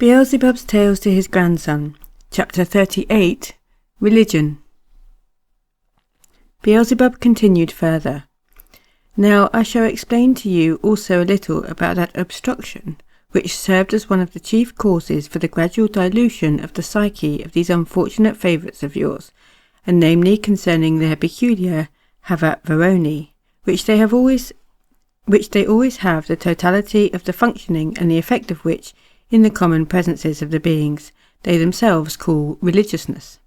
Beelzebub's Tales to his Grandson, Chapter 38, Religion. Beelzebub continued further. Now I shall explain to you also a little about that obstruction which served as one of the chief causes for the gradual dilution of the psyche of these unfortunate favourites of yours, and namely concerning their peculiar havat veroni, which they always have the totality of the functioning and the effect of which, in the common presences of the beings, they themselves call religiousness.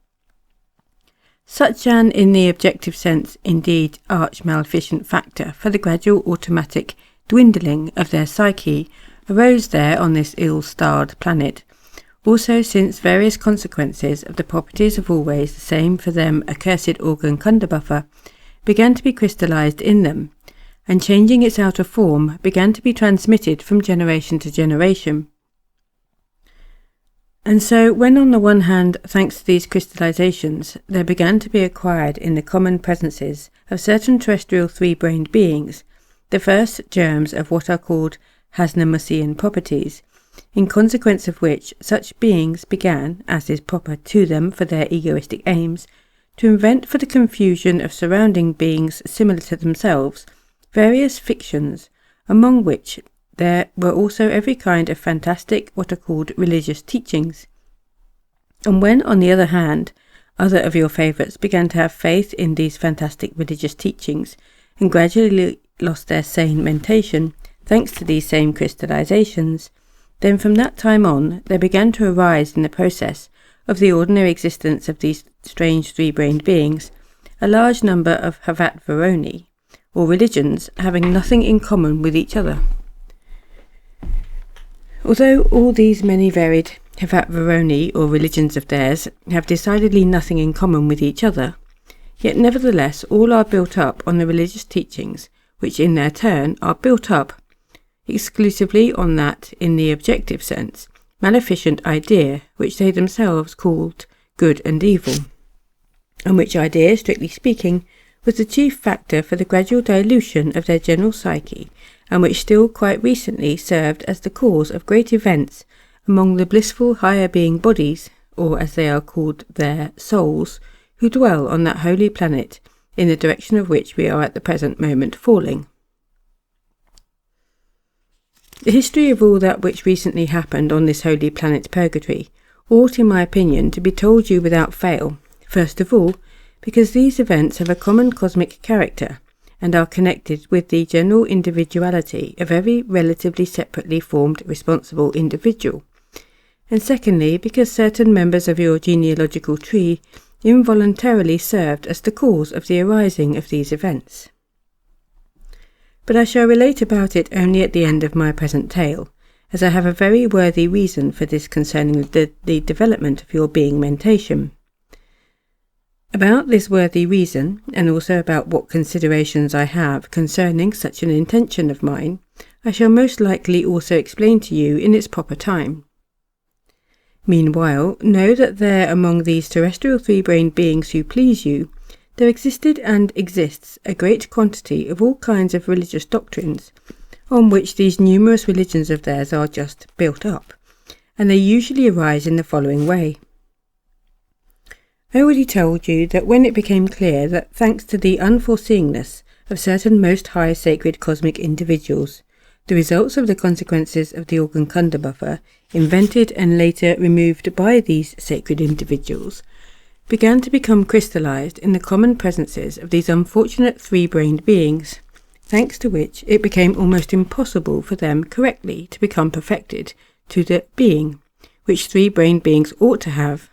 Such an, in the objective sense, indeed, arch-maleficent factor for the gradual automatic dwindling of their psyche arose there on this ill-starred planet, also since various consequences of the properties of always the same for them accursed organ Kundabuffer began to be crystallized in them, and changing its outer form began to be transmitted from generation to generation. And so, when on the one hand, thanks to these crystallizations, there began to be acquired in the common presences of certain terrestrial three-brained beings, the first germs of what are called Hasnamusian properties, in consequence of which such beings began, as is proper to them for their egoistic aims, to invent for the confusion of surrounding beings similar to themselves, various fictions, among which there were also every kind of fantastic, what are called religious teachings. And when, on the other hand, other of your favourites began to have faith in these fantastic religious teachings, and gradually lost their sane mentation, thanks to these same crystallizations, then from that time on there began to arise in the process of the ordinary existence of these strange three-brained beings a large number of havat veroni, or religions having nothing in common with each other. Although all these many varied havat veroni, or religions of theirs, have decidedly nothing in common with each other, yet nevertheless all are built up on the religious teachings, which in their turn are built up exclusively on that, in the objective sense, maleficent idea which they themselves called good and evil, and which idea, strictly speaking, was the chief factor for the gradual dilution of their general psyche, and which still quite recently served as the cause of great events among the blissful higher being bodies, or as they are called their souls, who dwell on that holy planet, in the direction of which we are at the present moment falling. The history of all that which recently happened on this holy planet Purgatory ought, in my opinion, to be told you without fail, first of all, because these events have a common cosmic character, and are connected with the general individuality of every relatively separately formed responsible individual, and secondly, because certain members of your genealogical tree involuntarily served as the cause of the arising of these events. But I shall relate about it only at the end of my present tale, as I have a very worthy reason for this concerning the development of your being mentation. About this worthy reason, and also about what considerations I have concerning such an intention of mine, I shall most likely also explain to you in its proper time. Meanwhile, know that there among these terrestrial three-brained beings who please you, there existed and exists a great quantity of all kinds of religious doctrines, on which these numerous religions of theirs are just built up, and they usually arise in the following way. I already told you that when it became clear that, thanks to the unforeseeingness of certain most high sacred cosmic individuals, the results of the consequences of the organ Kundabuffer, invented and later removed by these sacred individuals, began to become crystallized in the common presences of these unfortunate three-brained beings, thanks to which it became almost impossible for them correctly to become perfected to the being which three-brained beings ought to have,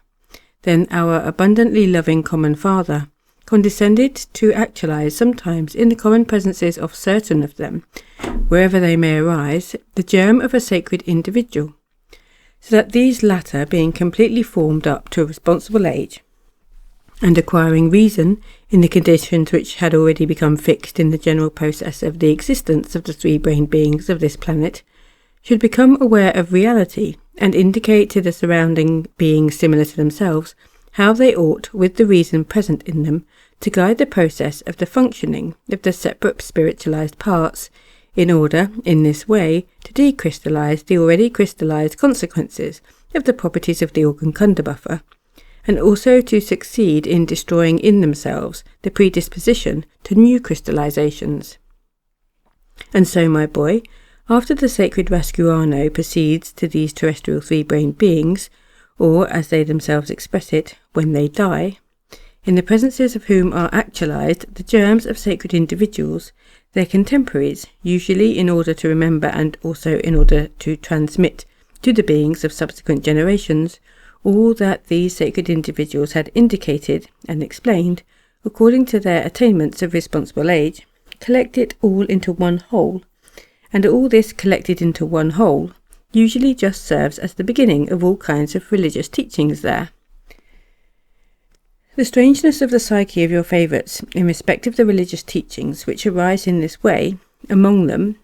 then our abundantly loving common Father condescended to actualize sometimes in the common presences of certain of them, wherever they may arise, the germ of a sacred individual, so that these latter, being completely formed up to a responsible age, and acquiring reason in the conditions which had already become fixed in the general process of the existence of the three-brained beings of this planet, should become aware of reality, and indicate to the surrounding beings similar to themselves how they ought, with the reason present in them, to guide the process of the functioning of the separate spiritualized parts in order, in this way, to decrystallize the already crystallized consequences of the properties of the organ Kunderbuffer, and also to succeed in destroying in themselves the predisposition to new crystallizations. And so, my boy, after the sacred Rascuano proceeds to these terrestrial three-brained beings, or, as they themselves express it, when they die, in the presences of whom are actualized the germs of sacred individuals, their contemporaries, usually in order to remember and also in order to transmit to the beings of subsequent generations all that these sacred individuals had indicated and explained, according to their attainments of responsible age, collect it all into one whole, and all this collected into one whole usually just serves as the beginning of all kinds of religious teachings there. The strangeness of the psyche of your favourites in respect of the religious teachings which arise in this way among them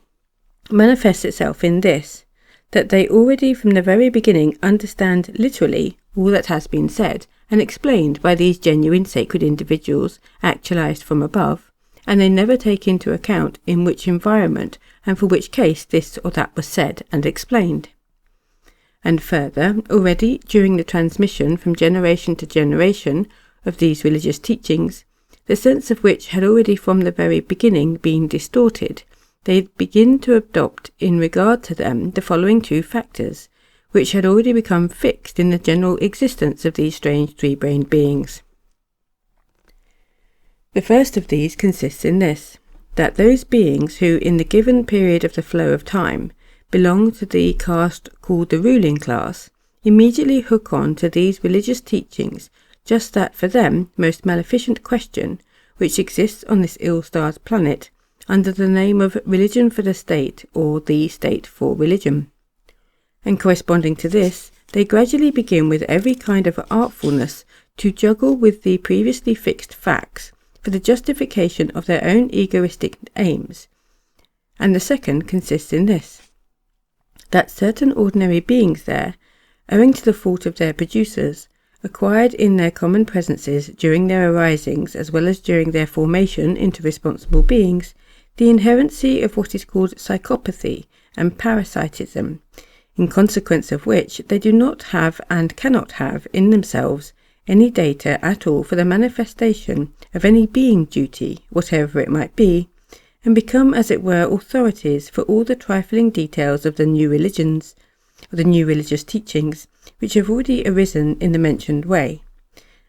manifests itself in this, that they already from the very beginning understand literally all that has been said and explained by these genuine sacred individuals actualized from above, and they never take into account in which environment and for which case this or that was said and explained. And further, already during the transmission from generation to generation of these religious teachings, the sense of which had already from the very beginning been distorted, they begin to adopt in regard to them the following two factors, which had already become fixed in the general existence of these strange three-brained beings. The first of these consists in this, that those beings who, in the given period of the flow of time, belong to the caste called the ruling class, immediately hook on to these religious teachings just that for them most maleficent question which exists on this ill-starred planet under the name of religion for the state or the state for religion. And corresponding to this, they gradually begin with every kind of artfulness to juggle with the previously fixed facts for the justification of their own egoistic aims. And the second consists in this, that certain ordinary beings there, owing to the fault of their producers, acquired in their common presences during their arisings as well as during their formation into responsible beings, the inherency of what is called psychopathy and parasitism, in consequence of which they do not have and cannot have in themselves any data at all for the manifestation of any being duty, whatever it might be, and become as it were authorities for all the trifling details of the new religions, or the new religious teachings, which have already arisen in the mentioned way,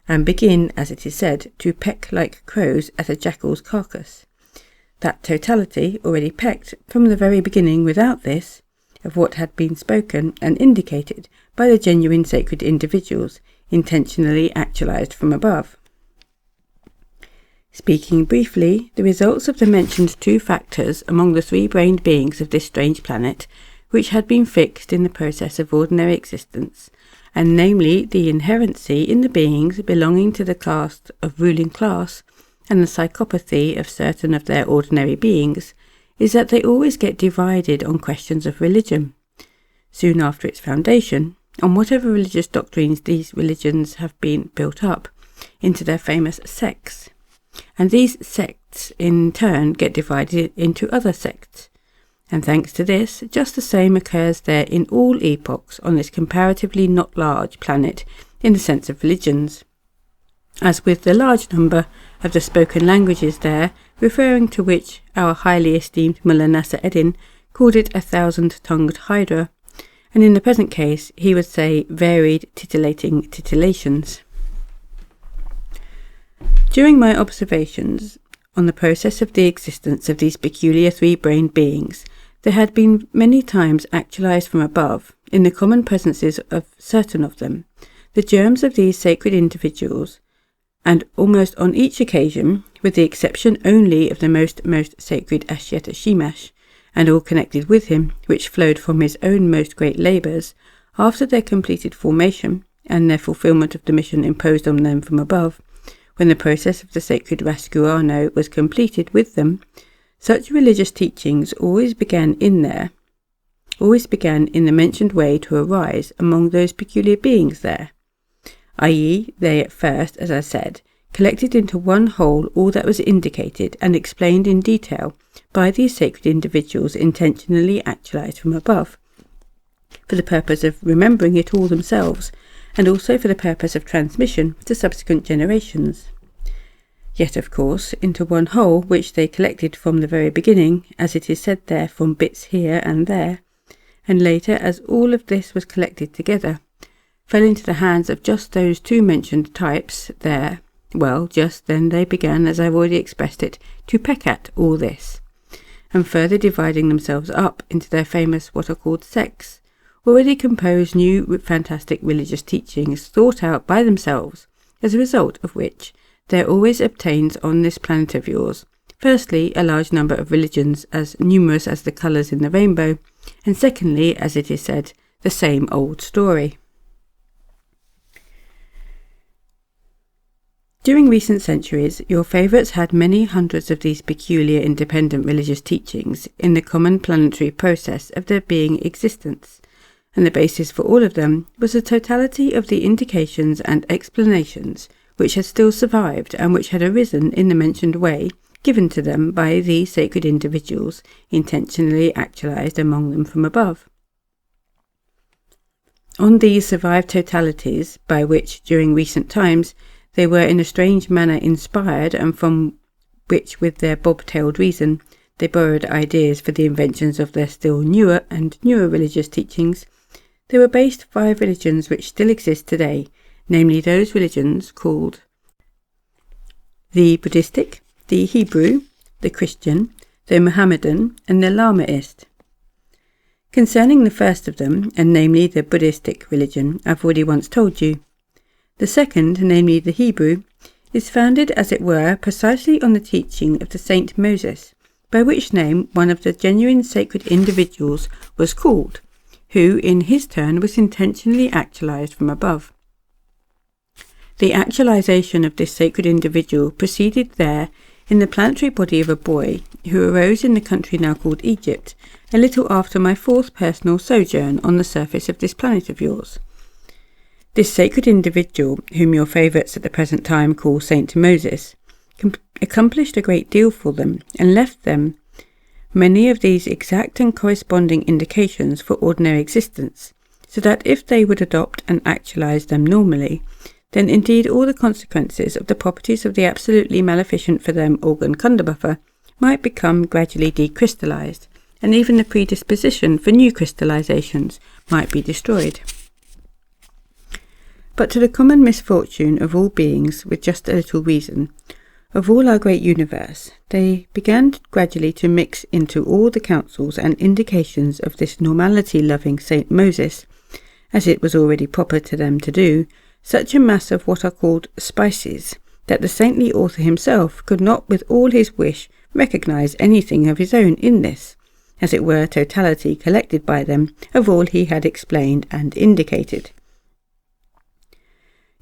and begin, as it is said, to peck like crows at a jackal's carcass. That totality, already pecked from the very beginning without this, of what had been spoken and indicated by the genuine sacred individuals, intentionally actualized from above. Speaking briefly, the results of the mentioned two factors among the three-brained beings of this strange planet, which had been fixed in the process of ordinary existence, and namely the inherency in the beings belonging to the caste of ruling class, and the psychopathy of certain of their ordinary beings, is that they always get divided on questions of religion. Soon after its foundation, on whatever religious doctrines these religions have been built up, into their famous sects. And these sects in turn get divided into other sects. And thanks to this, just the same occurs there in all epochs on this comparatively not large planet in the sense of religions, as with the large number of the spoken languages there, referring to which our highly esteemed Mullah Nasser Eddin called it a 1,000-tongued hydra, and in the present case he would say varied titillating titillations. During my observations on the process of the existence of these peculiar three-brained beings, there had been many times actualized from above, in the common presences of certain of them, the germs of these sacred individuals, and almost on each occasion, with the exception only of the most sacred Ashieta Shimash, and all connected with him, which flowed from his own most great labours, after their completed formation, and their fulfilment of the mission imposed on them from above, when the process of the sacred Rascuano was completed with them, such religious teachings always began in the mentioned way to arise among those peculiar beings there, i.e. they at first, as I said, collected into one whole all that was indicated and explained in detail by these sacred individuals intentionally actualized from above, for the purpose of remembering it all themselves, and also for the purpose of transmission to subsequent generations. Yet, of course, into one whole which they collected from the very beginning, as it is said there, from bits here and there, and later, as all of this was collected together, fell into the hands of just those two mentioned types there. Well, just then they began, as I've already expressed it, to peck at all this, and further dividing themselves up into their famous what are called sects, already composed new fantastic religious teachings thought out by themselves, as a result of which there always obtains on this planet of yours, firstly, a large number of religions as numerous as the colours in the rainbow, and secondly, as it is said, the same old story. During recent centuries, your favourites had many hundreds of these peculiar independent religious teachings in the common planetary process of their being existence, and the basis for all of them was the totality of the indications and explanations which had still survived and which had arisen in the mentioned way given to them by these sacred individuals intentionally actualized among them from above. On these survived totalities, by which during recent times they were in a strange manner inspired, and from which with their bob-tailed reason they borrowed ideas for the inventions of their still newer and newer religious teachings, there were based 5 religions which still exist today, namely those religions called the Buddhistic, the Hebrew, the Christian, the Mohammedan, and the Lamaist. Concerning the first of them, and namely the Buddhistic religion, I've already once told you. The second, namely the Hebrew, is founded, as it were, precisely on the teaching of the Saint Moses, by which name one of the genuine sacred individuals was called, who in his turn was intentionally actualized from above. The actualization of this sacred individual proceeded there in the planetary body of a boy who arose in the country now called Egypt, a little after my 4th personal sojourn on the surface of this planet of yours. This sacred individual, whom your favourites at the present time call Saint Moses, accomplished a great deal for them, and left them many of these exact and corresponding indications for ordinary existence, so that if they would adopt and actualize them normally, then indeed all the consequences of the properties of the absolutely maleficent for them organ Kundabuffer might become gradually decrystallized, and even the predisposition for new crystallizations might be destroyed. But to the common misfortune of all beings with just a little reason, of all our great universe, they began gradually to mix into all the counsels and indications of this normality-loving Saint Moses, as it was already proper to them to do, such a mass of what are called spices, that the saintly author himself could not with all his wish recognize anything of his own in this, as it were totality collected by them of all he had explained and indicated.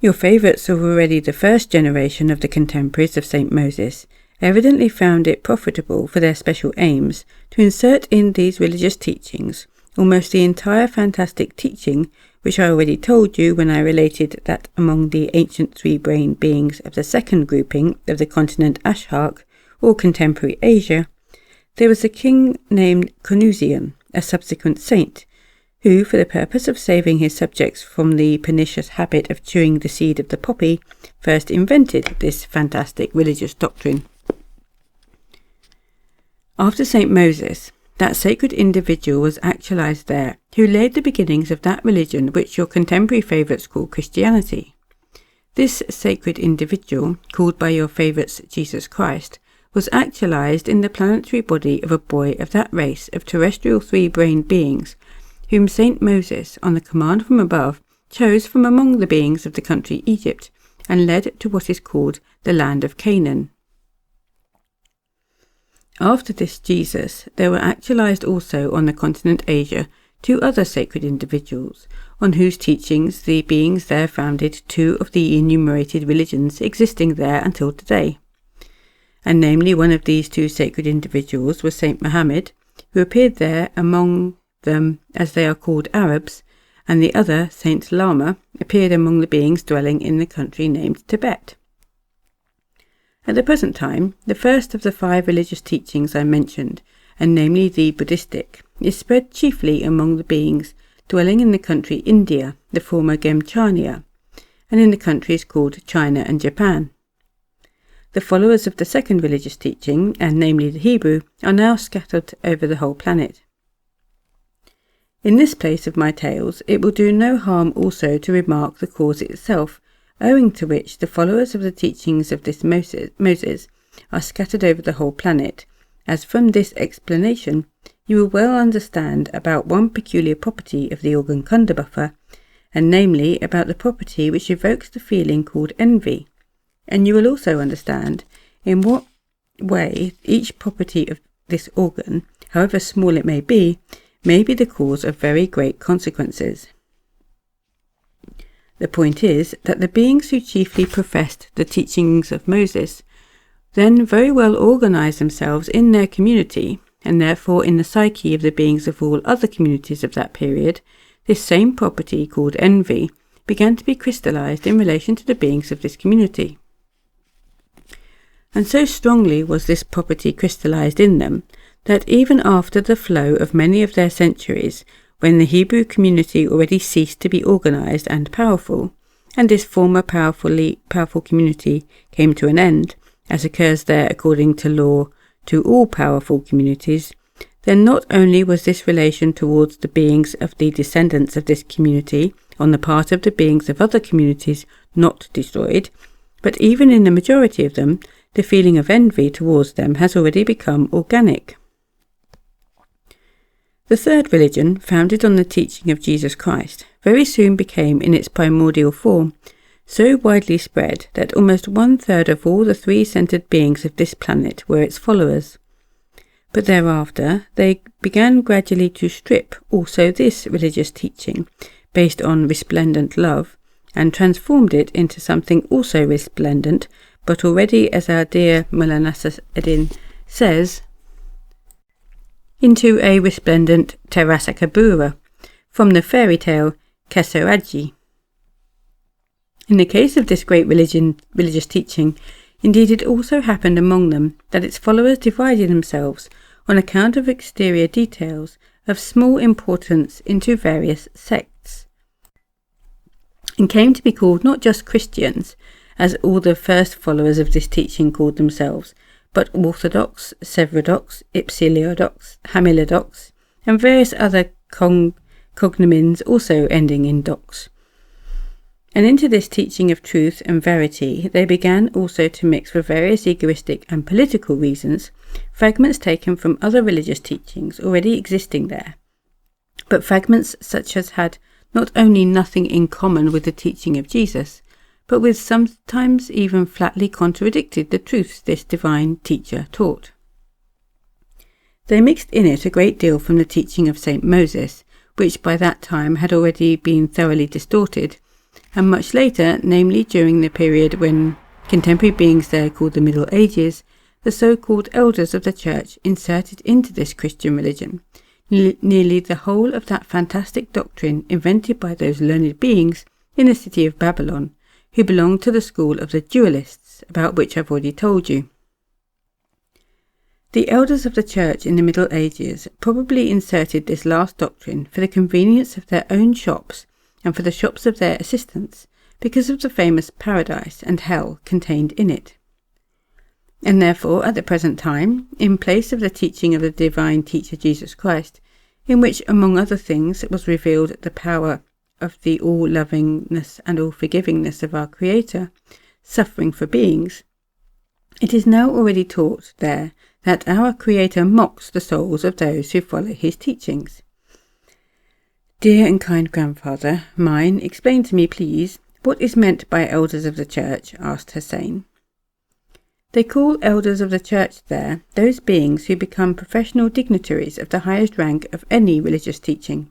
Your favourites of already the first generation of the contemporaries of St. Moses evidently found it profitable for their special aims to insert in these religious teachings almost the entire fantastic teaching which I already told you when I related that among the ancient 3-brained beings of the second grouping of the continent Ashark, or contemporary Asia, there was a king named Conusian, a subsequent saint, who, for the purpose of saving his subjects from the pernicious habit of chewing the seed of the poppy, first invented this fantastic religious doctrine. After St. Moses, that sacred individual was actualized there, who laid the beginnings of that religion which your contemporary favourites call Christianity. This sacred individual, called by your favourites Jesus Christ, was actualized in the planetary body of a boy of that race of terrestrial 3-brained beings, whom Saint Moses, on the command from above, chose from among the beings of the country Egypt, and led to what is called the land of Canaan. After this Jesus, there were actualized also on the continent Asia 2 other sacred individuals, on whose teachings the beings there founded 2 of the enumerated religions existing there until today. And namely, one of these 2 sacred individuals was Saint Mohammed, who appeared there among them as they are called Arabs, and the other, Saint Lama, appeared among the beings dwelling in the country named Tibet. At the present time, the first of the 5 religious teachings I mentioned, and namely the Buddhistic, is spread chiefly among the beings dwelling in the country India, the former Gemchania, and in the countries called China and Japan. The followers of the second religious teaching, and namely the Hebrew, are now scattered over the whole planet. In this place of my tales, it will do no harm also to remark the cause itself, owing to which the followers of the teachings of this Moses are scattered over the whole planet, as from this explanation you will well understand about one peculiar property of the organ kunda buffer, and namely about the property which evokes the feeling called envy, and you will also understand in what way each property of this organ, however small it may be the cause of very great consequences. The point is that the beings who chiefly professed the teachings of Moses then very well organized themselves in their community, and therefore in the psyche of the beings of all other communities of that period, this same property called envy began to be crystallized in relation to the beings of this community. And so strongly was this property crystallized in them, that even after the flow of many of their centuries, when the Hebrew community already ceased to be organized and powerful, and this former powerful community came to an end, as occurs there according to law to all powerful communities, then not only was this relation towards the beings of the descendants of this community on the part of the beings of other communities not destroyed, but even in the majority of them, the feeling of envy towards them has already become organic. The third religion, founded on the teaching of Jesus Christ, very soon became, in its primordial form, so widely spread that almost 1/3 of all the 3-centered beings of this planet were its followers. But thereafter they began gradually to strip also this religious teaching, based on resplendent love, and transformed it into something also resplendent, but already, as our dear Mulanasa Eddin says, into a resplendent Terasakabura, from the fairy tale Kesaraji. In the case of this great religious teaching, indeed it also happened among them that its followers divided themselves, on account of exterior details of small importance, into various sects, and came to be called not just Christians, as all the first followers of this teaching called themselves, but Orthodox, Severodox, Ipsiliodox, Hamilodox, and various other cognomens also ending in dox. And into this teaching of truth and verity they began also to mix, for various egoistic and political reasons, fragments taken from other religious teachings already existing there, but fragments such as had not only nothing in common with the teaching of Jesus, but which sometimes even flatly contradicted the truths this divine teacher taught. They mixed in it a great deal from the teaching of St. Moses, which by that time had already been thoroughly distorted, and much later, namely during the period when contemporary beings there called the Middle Ages, the so-called elders of the Church inserted into this Christian religion nearly the whole of that fantastic doctrine invented by those learned beings in the city of Babylon, who belonged to the school of the dualists, about which I've already told you. The elders of the Church in the Middle Ages probably inserted this last doctrine for the convenience of their own shops and for the shops of their assistants, because of the famous paradise and hell contained in it. And therefore, at the present time, in place of the teaching of the divine teacher Jesus Christ, in which, among other things, was revealed the power of the all-lovingness and all-forgivingness of our Creator, suffering for beings, it is now already taught there that our Creator mocks the souls of those who follow his teachings. Dear and kind grandfather, mine, explain to me, please, what is meant by elders of the Church, asked Hussein. They call elders of the Church there those beings who become professional dignitaries of the highest rank of any religious teaching.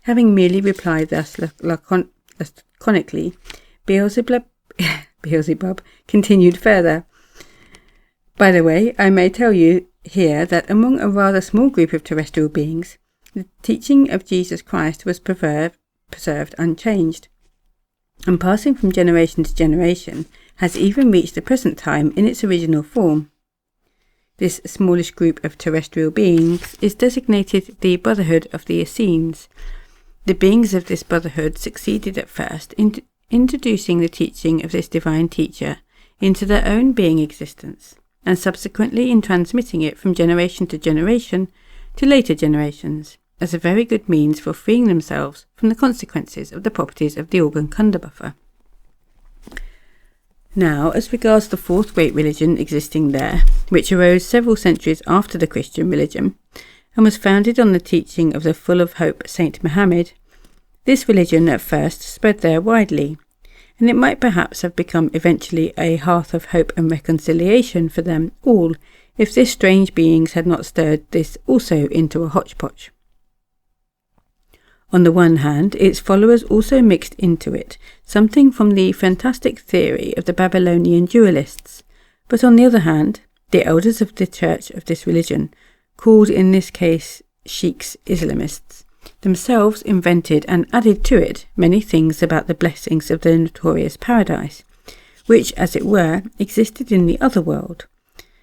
Having merely replied thus laconically, Beelzebub continued further. By the way, I may tell you here that among a rather small group of terrestrial beings, the teaching of Jesus Christ was preserved unchanged, and passing from generation to generation, has even reached the present time in its original form. This smallish group of terrestrial beings is designated the Brotherhood of the Essenes. The beings of this brotherhood succeeded at first in introducing the teaching of this divine teacher into their own being existence, and subsequently in transmitting it from generation to later generations, as a very good means for freeing themselves from the consequences of the properties of the organ kunda buffer. Now, as regards the fourth great religion existing there, which arose several centuries after the Christian religion, and was founded on the teaching of the full of hope Saint Mohammed, this religion at first spread there widely, and it might perhaps have become eventually a hearth of hope and reconciliation for them all, if these strange beings had not stirred this also into a hodgepodge. On the one hand, its followers also mixed into it something from the fantastic theory of the Babylonian dualists, but on the other hand, the elders of the church of this religion, called in this case sheiks Islamists, themselves invented and added to it many things about the blessings of the notorious paradise, which, as it were, existed in the other world,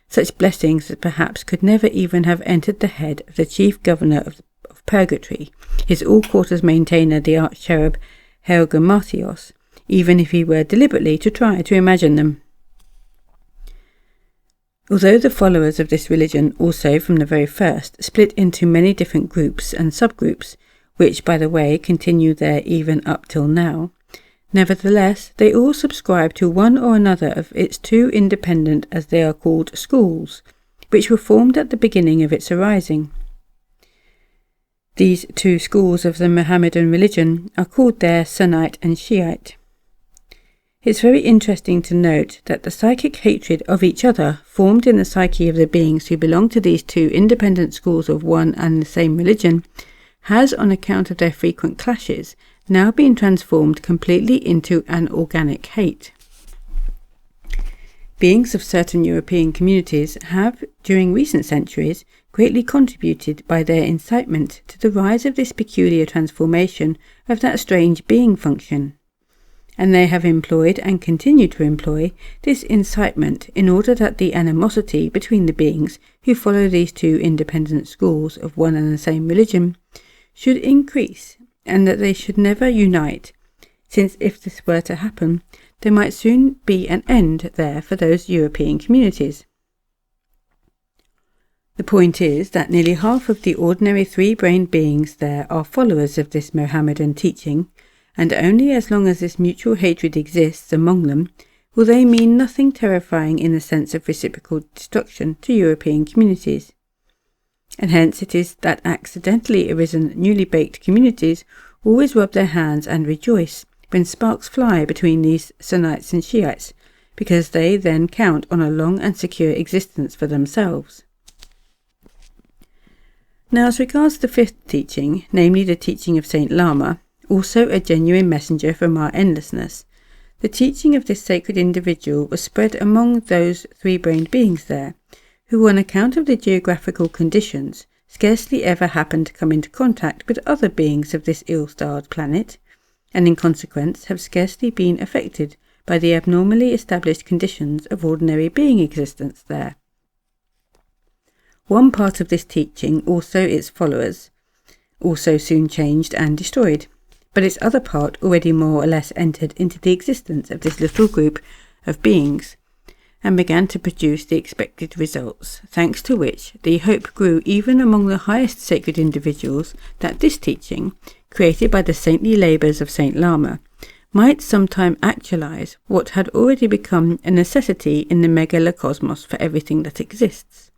such blessings that perhaps could never even have entered the head of the chief governor of Purgatory, his all-quarters maintainer, the arch-cherub Helgamatios, even if he were deliberately to try to imagine them. Although the followers of this religion also from the very first split into many different groups and subgroups, which, by the way, continue there even up till now, nevertheless they all subscribe to one or another of its two independent, as they are called, schools, which were formed at the beginning of its arising. These two schools of the Mohammedan religion are called there Sunnite and Shiite. It's very interesting to note that the psychic hatred of each other formed in the psyche of the beings who belong to these two independent schools of one and the same religion has, on account of their frequent clashes, now been transformed completely into an organic hate. Beings of certain European communities have, during recent centuries, greatly contributed by their incitement to the rise of this peculiar transformation of that strange being function, and they have employed and continue to employ this incitement in order that the animosity between the beings who follow these two independent schools of one and the same religion should increase, and that they should never unite, since if this were to happen, there might soon be an end there for those European communities. The point is that nearly half of the ordinary three-brained beings there are followers of this Mohammedan teaching, and only as long as this mutual hatred exists among them will they mean nothing terrifying in the sense of reciprocal destruction to European communities. And hence it is that accidentally arisen newly baked communities always rub their hands and rejoice when sparks fly between these Sunnites and Shiites, because they then count on a long and secure existence for themselves. Now, as regards the fifth teaching, namely the teaching of Saint Lama, also a genuine messenger from our endlessness, the teaching of this sacred individual was spread among those three-brained beings there, who on account of the geographical conditions scarcely ever happened to come into contact with other beings of this ill-starred planet, and in consequence have scarcely been affected by the abnormally established conditions of ordinary being existence there. One part of this teaching, also its followers, also soon changed and destroyed, but its other part already more or less entered into the existence of this little group of beings, and began to produce the expected results, thanks to which the hope grew even among the highest sacred individuals that this teaching, created by the saintly labours of Saint Lama, might sometime actualize what had already become a necessity in the megalocosmos for everything that exists.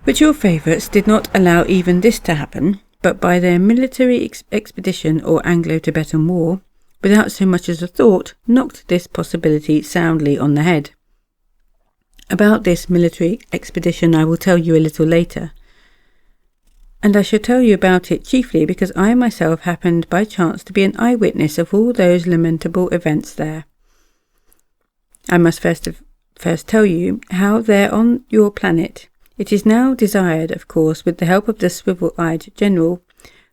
But your favourites did not allow even this to happen, but by their military expedition or Anglo-Tibetan war, without so much as a thought, knocked this possibility soundly on the head. About this military expedition I will tell you a little later, and I shall tell you about it chiefly because I myself happened by chance to be an eyewitness of all those lamentable events there. I must first tell you how there on your planet it is now desired, of course, with the help of the swivel-eyed general,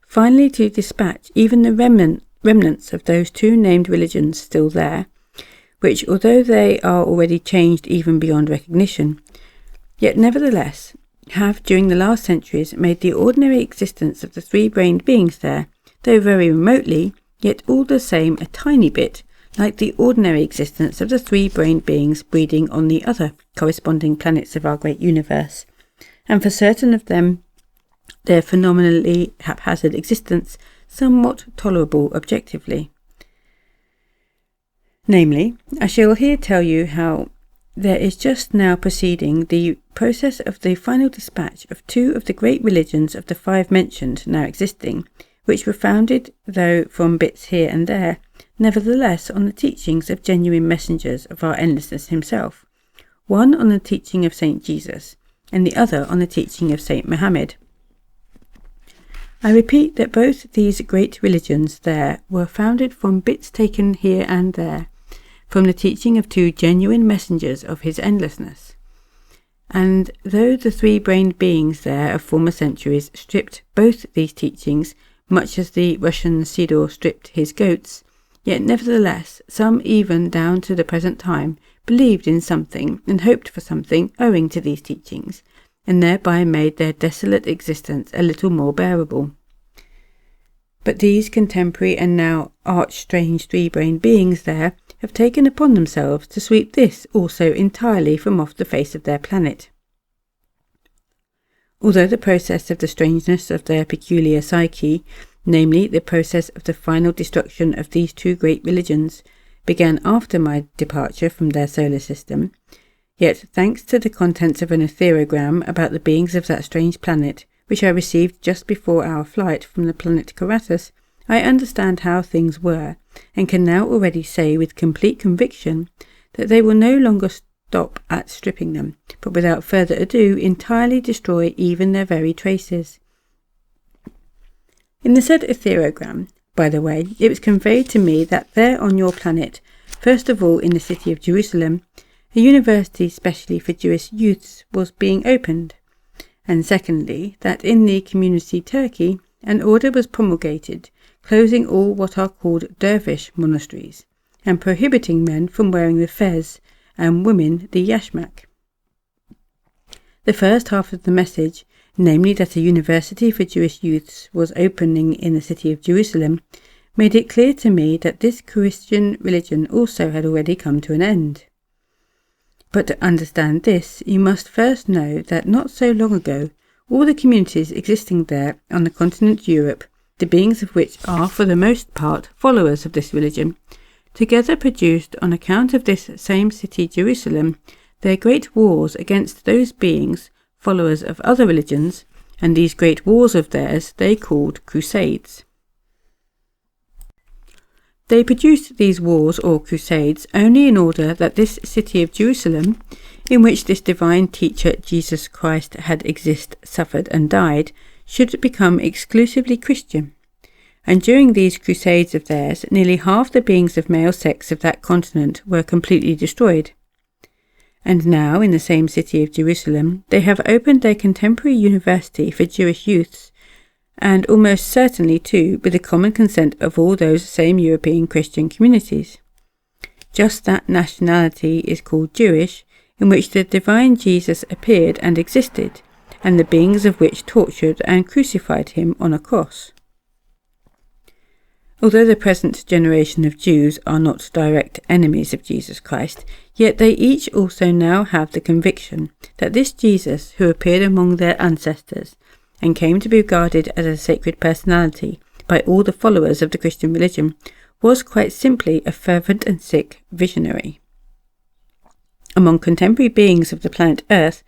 finally to dispatch even the remnants of those two named religions still there, which, although they are already changed even beyond recognition, yet nevertheless have during the last centuries made the ordinary existence of the three-brained beings there, though very remotely, yet all the same a tiny bit like the ordinary existence of the three-brained beings breeding on the other corresponding planets of our great universe, and for certain of them their phenomenally haphazard existence somewhat tolerable objectively. Namely, I shall here tell you how there is just now proceeding the process of the final dispatch of two of the great religions of the five mentioned now existing, which were founded, though from bits here and there, nevertheless on the teachings of genuine messengers of our endlessness himself, one on the teaching of Saint Jesus, and the other on the teaching of Saint Mohammed. I repeat that both these great religions there were founded from bits taken here and there, from the teaching of two genuine messengers of his endlessness. And though the three-brained beings there of former centuries stripped both these teachings, much as the Russian Sidor stripped his goats, yet nevertheless some even down to the present time believed in something and hoped for something owing to these teachings, and thereby made their desolate existence a little more bearable. But these contemporary and now arch-strange three-brained beings there have taken upon themselves to sweep this also entirely from off the face of their planet. Although the process of the strangeness of their peculiar psyche, namely the process of the final destruction of these two great religions, began after my departure from their solar system, yet thanks to the contents of an etherogram about the beings of that strange planet, which I received just before our flight from the planet Carathis, I understand how things were, and can now already say with complete conviction that they will no longer stop at stripping them, but without further ado entirely destroy even their very traces. In the said etherogram, by the way, it was conveyed to me that there on your planet, first of all in the city of Jerusalem, a university specially for Jewish youths was being opened, and secondly, that in the community Turkey an order was promulgated closing all what are called dervish monasteries, and prohibiting men from wearing the fez, and women the yashmak. The first half of the message, namely that a university for Jewish youths was opening in the city of Jerusalem, made it clear to me that this Christian religion also had already come to an end. But to understand this, you must first know that not so long ago, all the communities existing there on the continent Europe, the beings of which are for the most part followers of this religion, together produced on account of this same city Jerusalem their great wars against those beings followers of other religions, and these great wars of theirs they called crusades. They produced these wars or crusades only in order that this city of Jerusalem, in which this divine teacher Jesus Christ had existed, suffered and died, should become exclusively Christian. And during these crusades of theirs, nearly half the beings of male sex of that continent were completely destroyed. And now, in the same city of Jerusalem, they have opened their contemporary university for Jewish youths, and almost certainly too with the common consent of all those same European Christian communities. Just that nationality is called Jewish, in which the divine Jesus appeared and existed, and the beings of which tortured and crucified him on a cross. Although the present generation of Jews are not direct enemies of Jesus Christ, yet they each also now have the conviction that this Jesus, who appeared among their ancestors and came to be regarded as a sacred personality by all the followers of the Christian religion, was quite simply a fervent and sick visionary. Among contemporary beings of the planet Earth,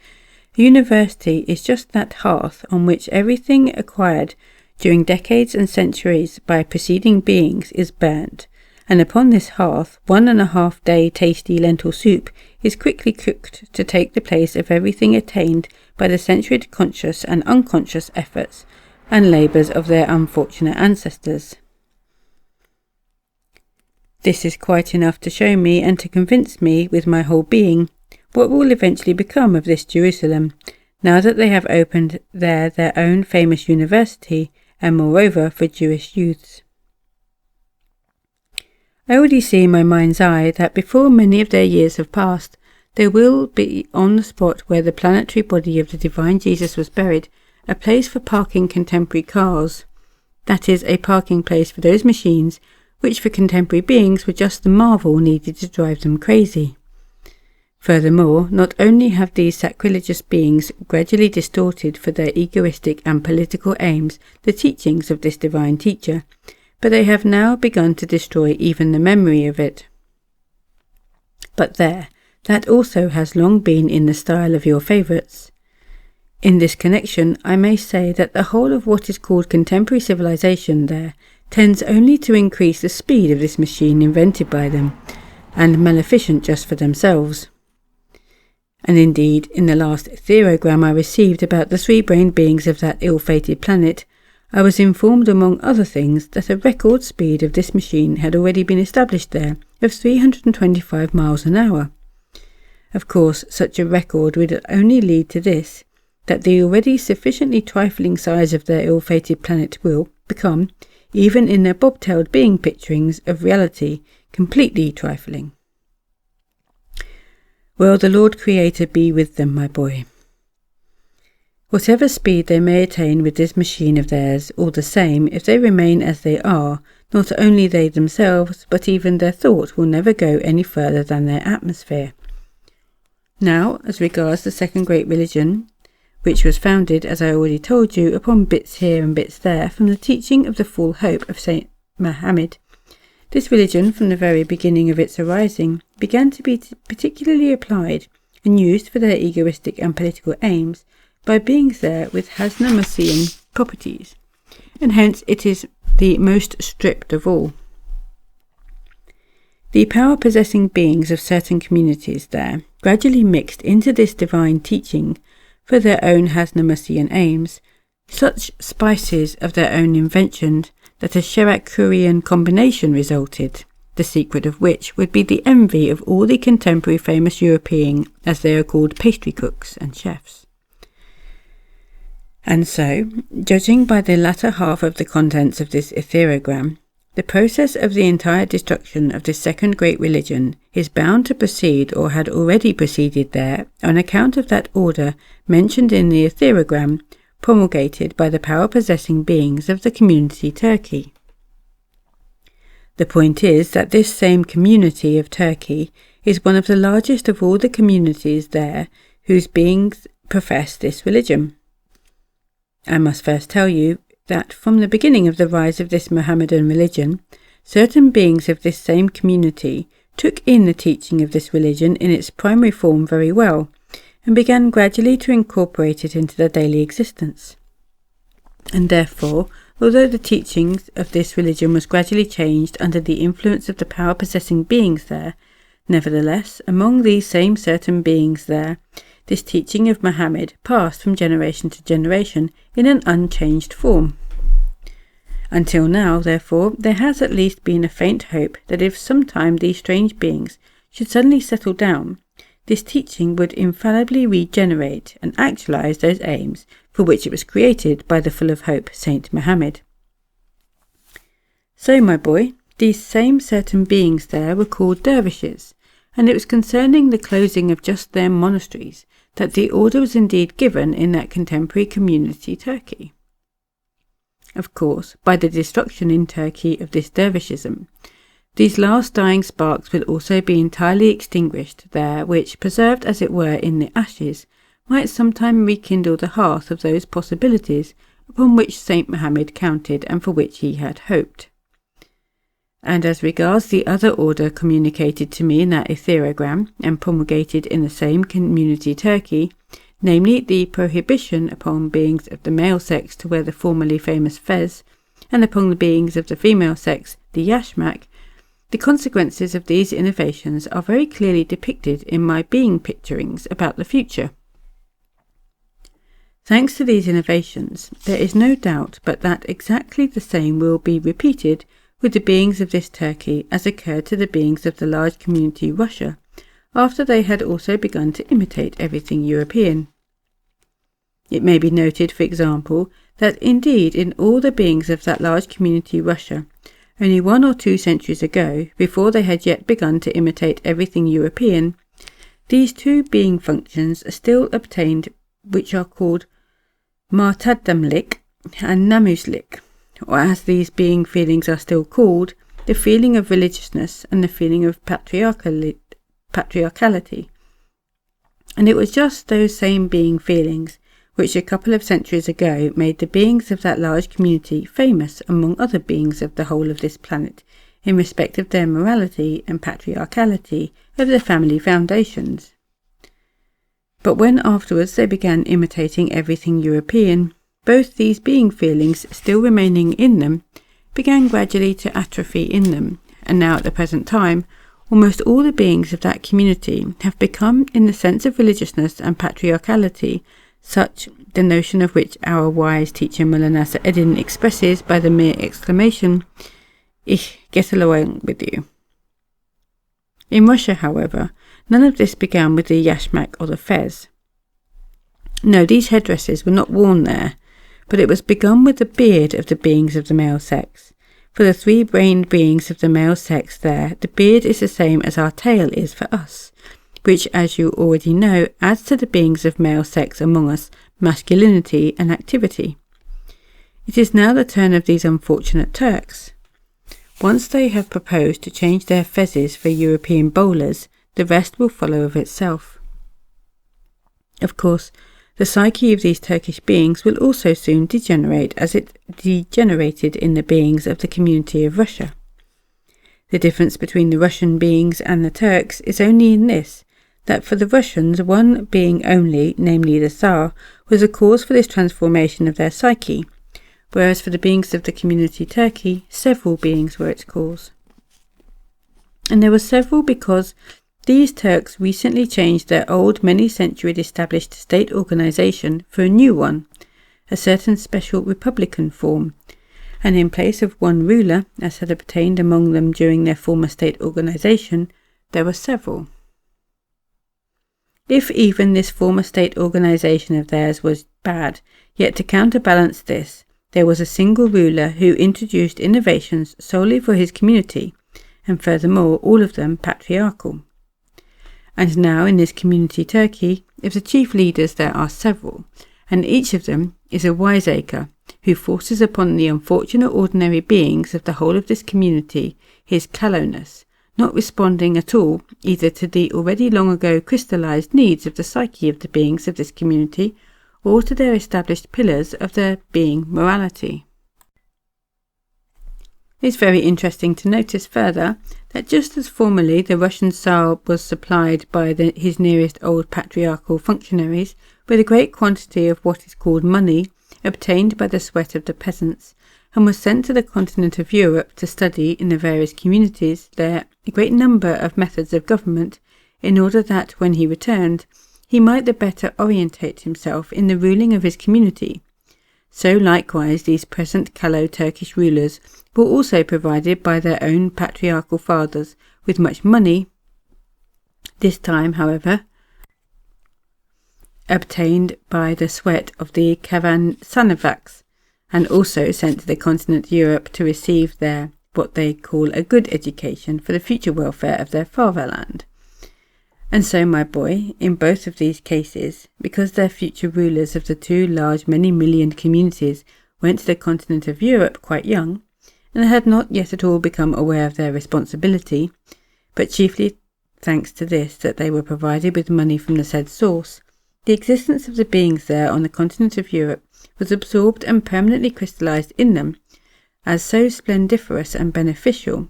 a university is just that hearth on which everything acquired during decades and centuries by preceding beings is burnt, and upon this hearth 1.5 day tasty lentil soup is quickly cooked to take the place of everything attained by the centuries conscious and unconscious efforts and labours of their unfortunate ancestors. This is quite enough to show me and to convince me with my whole being what will eventually become of this Jerusalem, now that they have opened there their own famous university, and moreover for Jewish youths. I already see in my mind's eye that before many of their years have passed, there will be on the spot where the planetary body of the divine Jesus was buried, a place for parking contemporary cars. That is, a parking place for those machines which for contemporary beings were just the marvel needed to drive them crazy. Furthermore, not only have these sacrilegious beings gradually distorted for their egoistic and political aims the teachings of this divine teacher, but they have now begun to destroy even the memory of it. But there, that also has long been in the style of your favourites. In this connection, I may say that the whole of what is called contemporary civilization there tends only to increase the speed of this machine invented by them, and maleficent just for themselves. And indeed, in the last etherogram I received about the three-brained beings of that ill-fated planet, I was informed among other things that a record speed of this machine had already been established there of 325 miles an hour. Of course, such a record would only lead to this, that the already sufficiently trifling size of their ill-fated planet will become, even in their bobtailed being picturings of reality, completely trifling. Well, the Lord Creator be with them, my boy. Whatever speed they may attain with this machine of theirs, all the same, if they remain as they are, not only they themselves, but even their thought will never go any further than their atmosphere. Now, as regards the second great religion, which was founded, as I already told you, upon bits here and bits there from the teaching of the full hope of Saint Mohammed, this religion, from the very beginning of its arising, began to be particularly applied and used for their egoistic and political aims by beings there with Hasnamusian properties, and hence it is the most stripped of all. The power-possessing beings of certain communities there gradually mixed into this divine teaching for their own Hasnamusian aims such spices of their own invention that a Shirak-Kurian combination resulted, the secret of which would be the envy of all the contemporary famous European, as they are called, pastry cooks and chefs. And so, judging by the latter half of the contents of this etherogram, the process of the entire destruction of this second great religion is bound to proceed or had already proceeded there on account of that order mentioned in the etherogram promulgated by the power-possessing beings of the community Turkey. The point is that this same community of Turkey is one of the largest of all the communities there whose beings profess this religion. I must first tell you that from the beginning of the rise of this Mohammedan religion, certain beings of this same community took in the teaching of this religion in its primary form very well, and began gradually to incorporate it into their daily existence. And therefore, although the teachings of this religion was gradually changed under the influence of the power-possessing beings there, nevertheless, among these same certain beings there, this teaching of Muhammad passed from generation to generation in an unchanged form. Until now, therefore, there has at least been a faint hope that if sometime these strange beings should suddenly settle down, this teaching would infallibly regenerate and actualize those aims for which it was created by the full of hope Saint Mohammed. So, my boy, these same certain beings there were called dervishes, and it was concerning the closing of just their monasteries that the order was indeed given in that contemporary community Turkey. Of course, by the destruction in Turkey of this dervishism, these last dying sparks will also be entirely extinguished there, which, preserved as it were in the ashes, might sometime rekindle the hearth of those possibilities upon which Saint Mohammed counted and for which he had hoped. And as regards the other order communicated to me in that etherogram and promulgated in the same community Turkey, namely the prohibition upon beings of the male sex to wear the formerly famous fez, and upon the beings of the female sex the yashmak, the consequences of these innovations are very clearly depicted in my being picturings about the future. Thanks to these innovations, there is no doubt but that exactly the same will be repeated with the beings of this Turkey as occurred to the beings of the large community Russia, after they had also begun to imitate everything European. It may be noted, for example, that indeed in all the beings of that large community Russia, only 1 or 2 centuries ago, before they had yet begun to imitate everything European, these 2 being functions are still obtained, which are called martadamlik and namuslik, or as these being feelings are still called, the feeling of religiousness and the feeling of patriarchality. And it was just those same being feelings which a couple of centuries ago made the beings of that large community famous among other beings of the whole of this planet in respect of their morality and patriarchality of their family foundations. But when afterwards they began imitating everything European, both these being feelings still remaining in them began gradually to atrophy in them, and now at the present time almost all the beings of that community have become, in the sense of religiousness and patriarchality, such the notion of which our wise teacher Mullah Eddin expresses by the mere exclamation, "Ich get along with you." In Russia, however, none of this began with the yashmak or the fez. No, these headdresses were not worn there, but it was begun with the beard of the beings of the male sex. For the 3-brained beings of the male sex there, the beard is the same as our tail is for us, which, as you already know, adds to the beings of male sex among us masculinity and activity. It is now the turn of these unfortunate Turks. Once they have proposed to change their fezes for European bowlers, the rest will follow of itself. Of course, the psyche of these Turkish beings will also soon degenerate as it degenerated in the beings of the community of Russia. The difference between the Russian beings and the Turks is only in this, that for the Russians one being only, namely the Tsar, was the cause for this transformation of their psyche, whereas for the beings of the community Turkey, several beings were its cause. And there were several because these Turks recently changed their old many-centuried established state organization for a new one, a certain special republican form, and in place of one ruler, as had obtained among them during their former state organization, there were several. If even this former state organization of theirs was bad, yet to counterbalance this, there was a single ruler who introduced innovations solely for his community, and furthermore all of them patriarchal. And now in this community Turkey, of the chief leaders there are several, and each of them is a wiseacre who forces upon the unfortunate ordinary beings of the whole of this community his callowness, not responding at all either to the already long ago crystallized needs of the psyche of the beings of this community or to their established pillars of their being morality. It's very interesting to notice further that just as formerly the Russian Tsar was supplied by his nearest old patriarchal functionaries with a great quantity of what is called money, obtained by the sweat of the peasants, and was sent to the continent of Europe to study in the various communities there a great number of methods of government, in order that, when he returned, he might the better orientate himself in the ruling of his community. So likewise these present callow Turkish rulers were also provided by their own patriarchal fathers with much money, this time, however, obtained by the sweat of the Kavansanovacs, and also sent to the continent of Europe to receive there what they call a good education for the future welfare of their fatherland. And so, my boy, in both of these cases, because their future rulers of the 2 large many-millioned communities went to the continent of Europe quite young, and had not yet at all become aware of their responsibility, but chiefly thanks to this that they were provided with money from the said source, the existence of the beings there on the continent of Europe was absorbed and permanently crystallized in them as so splendiferous and beneficial,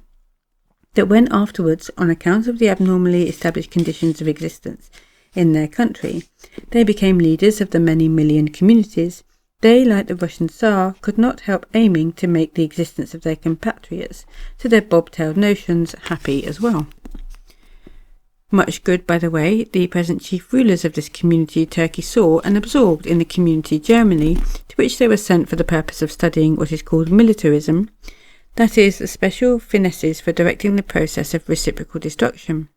that when afterwards, on account of the abnormally established conditions of existence in their country, they became leaders of the many-millioned communities, they, like the Russian Tsar, could not help aiming to make the existence of their compatriots, to their bob-tailed notions, happy as well. Much good, by the way, the present chief rulers of this community Turkey saw and absorbed in the community Germany, to which they were sent for the purpose of studying what is called militarism, that is, the special finesses for directing the process of reciprocal destruction.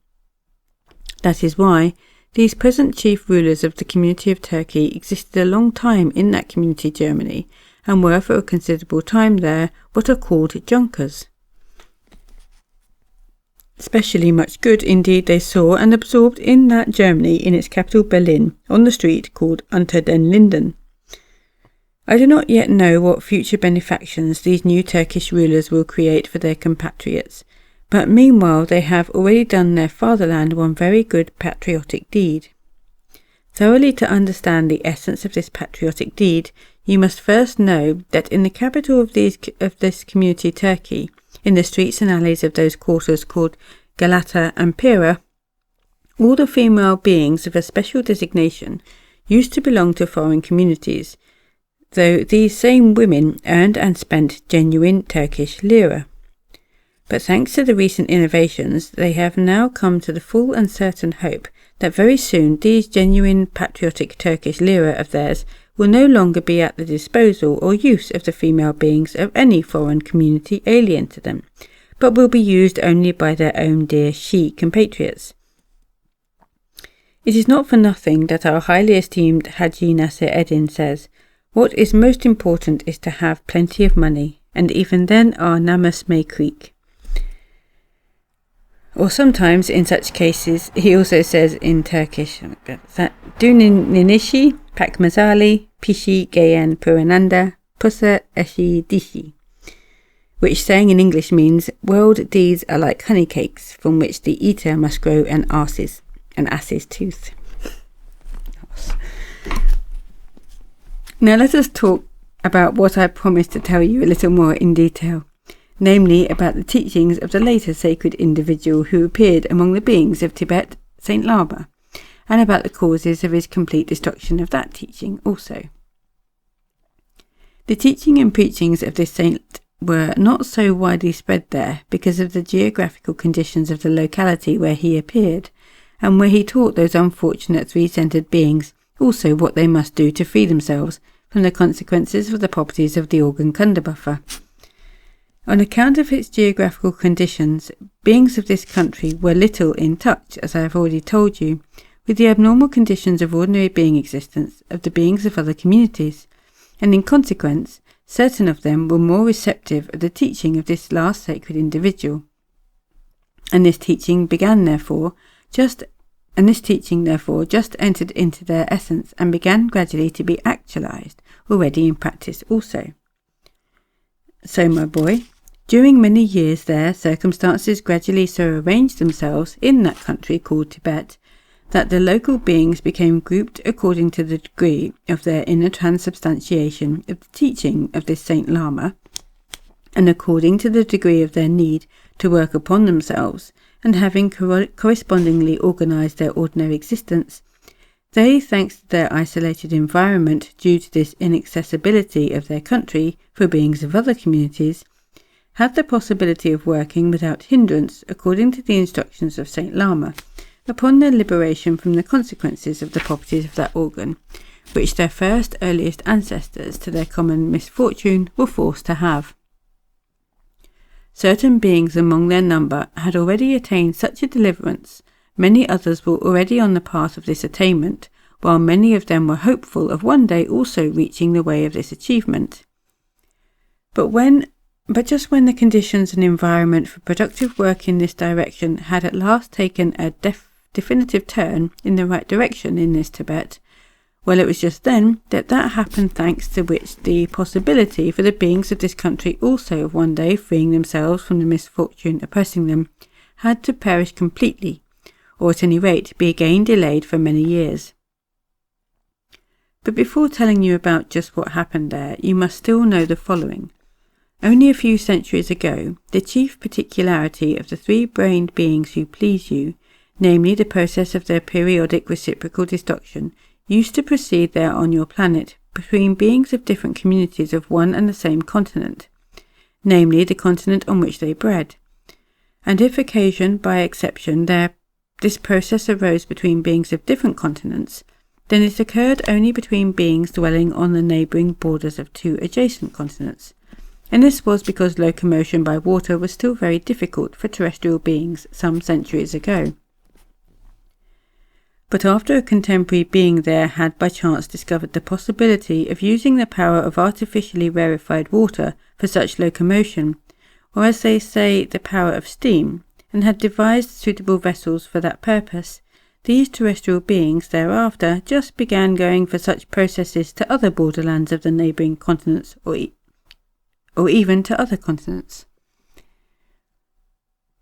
That is why these present chief rulers of the community of Turkey existed a long time in that community Germany, and were for a considerable time there what are called Junkers. Especially much good indeed they saw and absorbed in that Germany in its capital Berlin, on the street called Unter den Linden. I do not yet know what future benefactions these new Turkish rulers will create for their compatriots, but meanwhile they have already done their fatherland one very good patriotic deed. Thoroughly to understand the essence of this patriotic deed, you must first know that in the capital of this community Turkey, in the streets and alleys of those quarters called Galata and Pira, all the female beings of a special designation used to belong to foreign communities, though these same women earned and spent genuine Turkish lira. But thanks to the recent innovations, they have now come to the full and certain hope that very soon these genuine patriotic Turkish lira of theirs will no longer be at the disposal or use of the female beings of any foreign community alien to them, but will be used only by their own dear she compatriots. It is not for nothing that our highly esteemed Haji Nasser Eddin says, "What is most important is to have plenty of money, and even then our namus may creak." Or sometimes, in such cases, he also says in Turkish, "Dunin ninishi, pakmazali, pishi gayen purananda, pusa eshi dishi," which saying in English means, "World deeds are like honey cakes, from which the eater must grow an ass's tooth." Now let us talk about what I promised to tell you a little more in detail, namely about the teachings of the later sacred individual who appeared among the beings of Tibet, Saint Lama, and about the causes of his complete destruction of that teaching also. The teaching and preachings of this saint were not so widely spread there because of the geographical conditions of the locality where he appeared, and where he taught those unfortunate three-centred beings also what they must do to free themselves from the consequences of the properties of the organ kunda buffer. On account of its geographical conditions, beings of this country were little in touch, as I have already told you, with the abnormal conditions of ordinary being existence of the beings of other communities, and in consequence, certain of them were more receptive of the teaching of this last sacred individual. And this teaching therefore just entered into their essence and began gradually to be actualized, already in practice also. So, my boy, during many years there, circumstances gradually so arranged themselves in that country called Tibet, that the local beings became grouped according to the degree of their inner transubstantiation of the teaching of this Saint Lama, and according to the degree of their need to work upon themselves, and having correspondingly organized their ordinary existence, they, thanks to their isolated environment due to this inaccessibility of their country for beings of other communities, had the possibility of working without hindrance according to the instructions of Saint Lama, upon their liberation from the consequences of the properties of that organ, which their earliest ancestors, to their common misfortune, were forced to have. Certain beings among their number had already attained such a deliverance, many others were already on the path of this attainment, while many of them were hopeful of one day also reaching the way of this achievement. But just when the conditions and environment for productive work in this direction had at last taken a definitive turn in the right direction in this Tibet, well, it was just then that happened, thanks to which the possibility for the beings of this country also of one day freeing themselves from the misfortune oppressing them had to perish completely, or at any rate be again delayed for many years. But before telling you about just what happened there, you must still know the following. Only a few centuries ago, the chief particularity of the three-brained beings who please you, namely the process of their periodic reciprocal destruction, used to proceed there on your planet between beings of different communities of one and the same continent, namely the continent on which they bred. And if occasioned by exception this process arose between beings of different continents, then it occurred only between beings dwelling on the neighbouring borders of two adjacent continents, and this was because locomotion by water was still very difficult for terrestrial beings some centuries ago. But after a contemporary being there had by chance discovered the possibility of using the power of artificially rarefied water for such locomotion, or as they say, the power of steam, and had devised suitable vessels for that purpose, these terrestrial beings thereafter just began going for such processes to other borderlands of the neighbouring continents or even to other continents.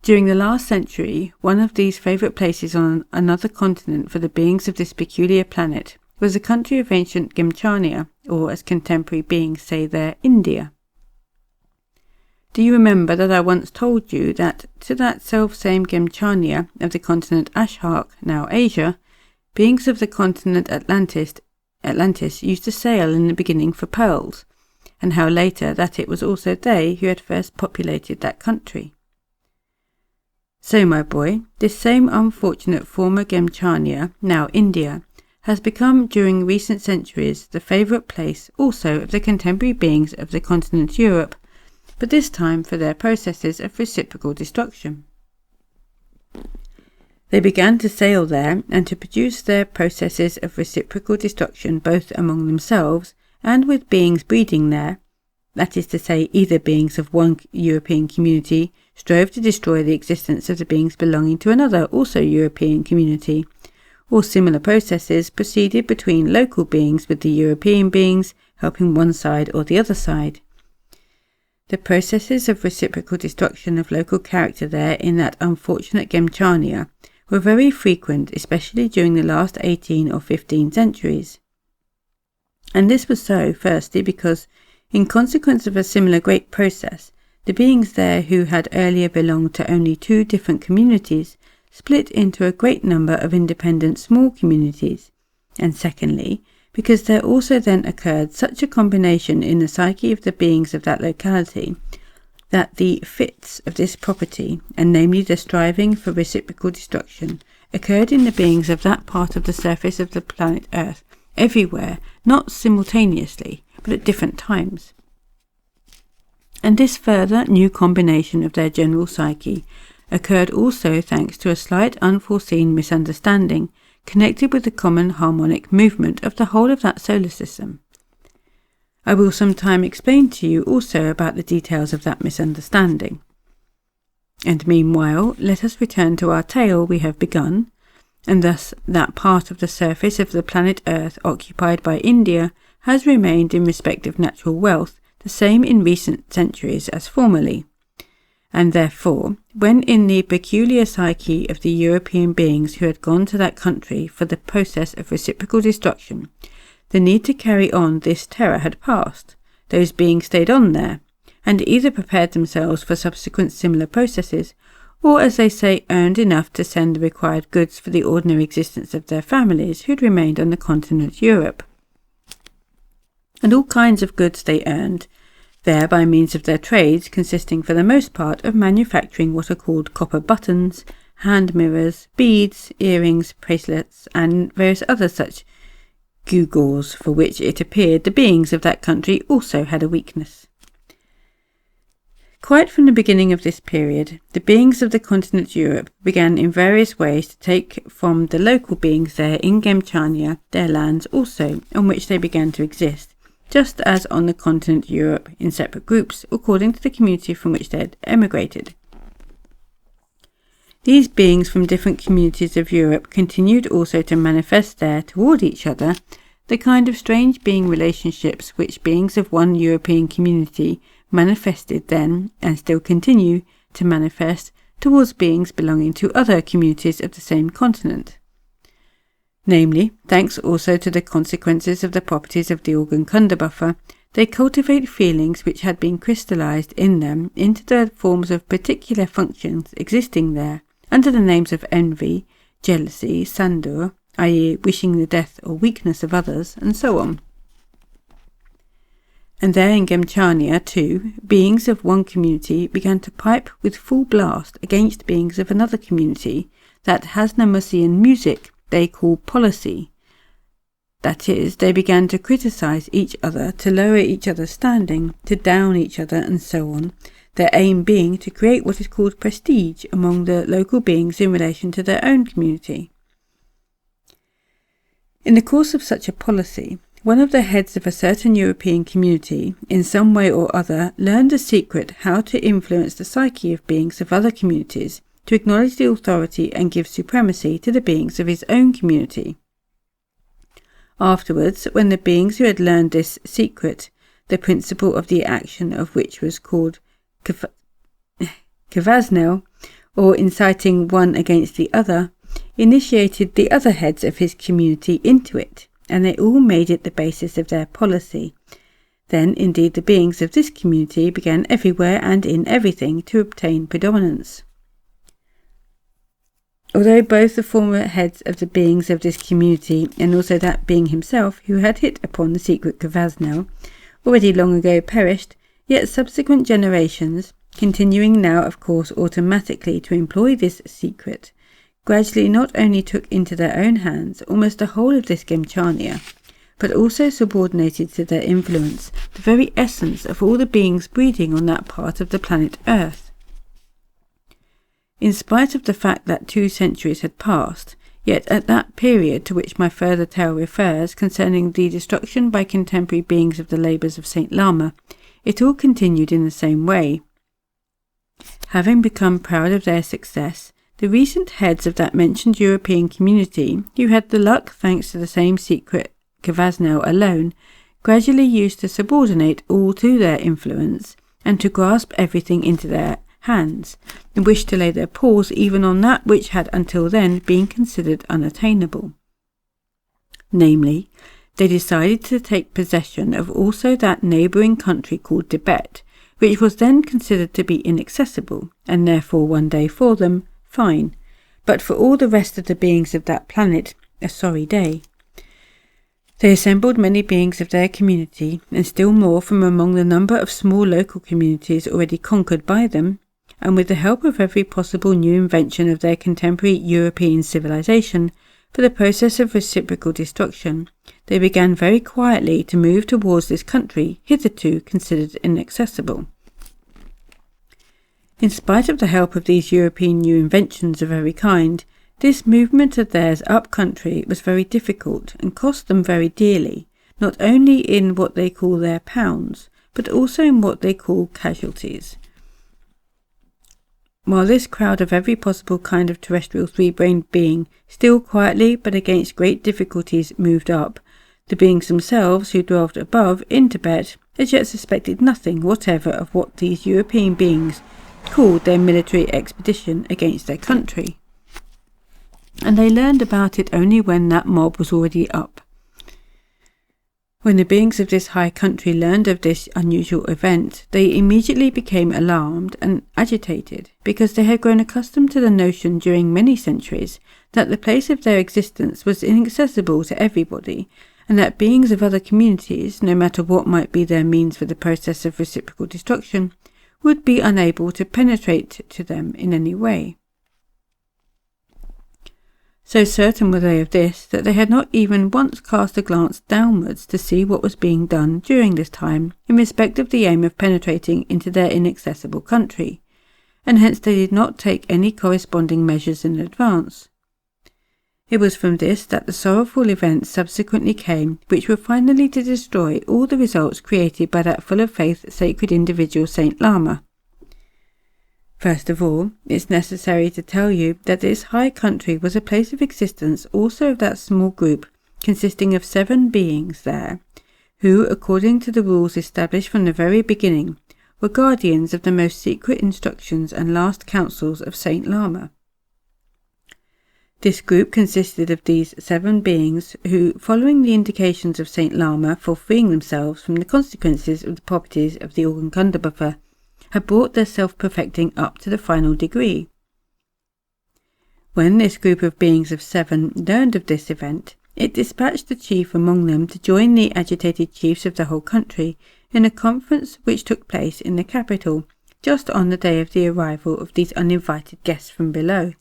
During the last century, one of these favourite places on another continent for the beings of this peculiar planet was the country of ancient Gemchania, or as contemporary beings say there, India. Do you remember that I once told you that to that self-same Gemchania of the continent Ashark, now Asia, beings of the continent Atlantis used to sail in the beginning for pearls, and how later that it was also they who had first populated that country? So, my boy, this same unfortunate former Gemchania, now India, has become during recent centuries the favourite place also of the contemporary beings of the continent Europe, but this time for their processes of reciprocal destruction. They began to sail there and to produce their processes of reciprocal destruction both among themselves and with beings breeding there, that is to say, either beings of one European community strove to destroy the existence of the beings belonging to another also European community, or similar processes proceeded between local beings with the European beings helping one side or the other side. The processes of reciprocal destruction of local character there in that unfortunate Gemchania were very frequent, especially during the last 18 or 15 centuries. And this was so, firstly, because, in consequence of a similar great process, the beings there who had earlier belonged to only two different communities split into a great number of independent small communities, and secondly, because there also then occurred such a combination in the psyche of the beings of that locality that the fits of this property, and namely the striving for reciprocal destruction, occurred in the beings of that part of the surface of the planet Earth everywhere, not simultaneously, but at different times. And this further new combination of their general psyche occurred also thanks to a slight unforeseen misunderstanding connected with the common harmonic movement of the whole of that solar system. I will sometime explain to you also about the details of that misunderstanding. And meanwhile, let us return to our tale we have begun, and thus that part of the surface of the planet Earth occupied by India has remained in respect of natural wealth the same in recent centuries as formerly. And therefore, when in the peculiar psyche of the European beings who had gone to that country for the process of reciprocal destruction, the need to carry on this terror had passed, those beings stayed on there, and either prepared themselves for subsequent similar processes, or, as they say, earned enough to send the required goods for the ordinary existence of their families who had remained on the continent Europe. And all kinds of goods they earned, there by means of their trades consisting for the most part of manufacturing what are called copper buttons, hand mirrors, beads, earrings, bracelets, and various other such gewgaws for which it appeared the beings of that country also had a weakness. Quite from the beginning of this period, the beings of the continent Europe began in various ways to take from the local beings there in Gemchania their lands also, on which they began to exist, just as on the continent Europe in separate groups according to the community from which they had emigrated. These beings from different communities of Europe continued also to manifest there toward each other the kind of strange being relationships which beings of one European community manifested then and still continue to manifest towards beings belonging to other communities of the same continent. Namely, thanks also to the consequences of the properties of the organ Kundabuffer, they cultivate feelings which had been crystallized in them into the forms of particular functions existing there, under the names of envy, jealousy, sandur, i.e. wishing the death or weakness of others, and so on. And there in Gemchania, too, beings of one community began to pipe with full blast against beings of another community that Hasnamusian music they call policy. That is, they began to criticize each other, to lower each other's standing, to down each other, and so on, their aim being to create what is called prestige among the local beings in relation to their own community. In the course of such a policy, one of the heads of a certain European community, in some way or other, learned the secret how to influence the psyche of beings of other communities to acknowledge the authority and give supremacy to the beings of his own community. Afterwards, when the beings who had learned this secret, the principle of the action of which was called Kvaznel, or inciting one against the other, initiated the other heads of his community into it, and they all made it the basis of their policy. Then, indeed, the beings of this community began everywhere and in everything to obtain predominance. Although both the former heads of the beings of this community and also that being himself who had hit upon the secret Kvaznel already long ago perished, yet subsequent generations, continuing now of course automatically to employ this secret, gradually not only took into their own hands almost the whole of this Gemchania, but also subordinated to their influence the very essence of all the beings breeding on that part of the planet Earth. In spite of the fact that 2 centuries had passed, yet at that period to which my further tale refers concerning the destruction by contemporary beings of the labours of Saint Lama, it all continued in the same way. Having become proud of their success, the recent heads of that mentioned European community, who had the luck thanks to the same secret Kvaznel alone, gradually used to subordinate all to their influence and to grasp everything into their hands, and wished to lay their paws even on that which had until then been considered unattainable. Namely, they decided to take possession of also that neighbouring country called Tibet, which was then considered to be inaccessible, and therefore one day for them, fine, but for all the rest of the beings of that planet, a sorry day. They assembled many beings of their community, and still more from among the number of small local communities already conquered by them, and with the help of every possible new invention of their contemporary European civilization, for the process of reciprocal destruction, they began very quietly to move towards this country hitherto considered inaccessible. In spite of the help of these European new inventions of every kind, this movement of theirs up country was very difficult and cost them very dearly, not only in what they call their pounds, but also in what they call casualties. While this crowd of every possible kind of terrestrial 3-brained being still quietly but against great difficulties moved up, the beings themselves who dwelt above in Tibet as yet suspected nothing whatever of what these European beings called their military expedition against their country, and they learned about it only when that mob was already up. When the beings of this high country learned of this unusual event, they immediately became alarmed and agitated, because they had grown accustomed to the notion during many centuries that the place of their existence was inaccessible to everybody, and that beings of other communities, no matter what might be their means for the process of reciprocal destruction, would be unable to penetrate to them in any way. So certain were they of this, that they had not even once cast a glance downwards to see what was being done during this time in respect of the aim of penetrating into their inaccessible country, and hence they did not take any corresponding measures in advance. It was from this that the sorrowful events subsequently came, which were finally to destroy all the results created by that full of faith sacred individual Saint Lama. First of all, it's necessary to tell you that this high country was a place of existence also of that small group consisting of 7 beings there, who, according to the rules established from the very beginning, were guardians of the most secret instructions and last counsels of Saint Lama. This group consisted of these 7 beings who, following the indications of Saint Lama for freeing themselves from the consequences of the properties of the organ Gandhabhava, had brought their self-perfecting up to the final degree. When this group of beings of 7 learned of this event, it dispatched the chief among them to join the agitated chiefs of the whole country in a conference which took place in the capital just on the day of the arrival of these uninvited guests from below.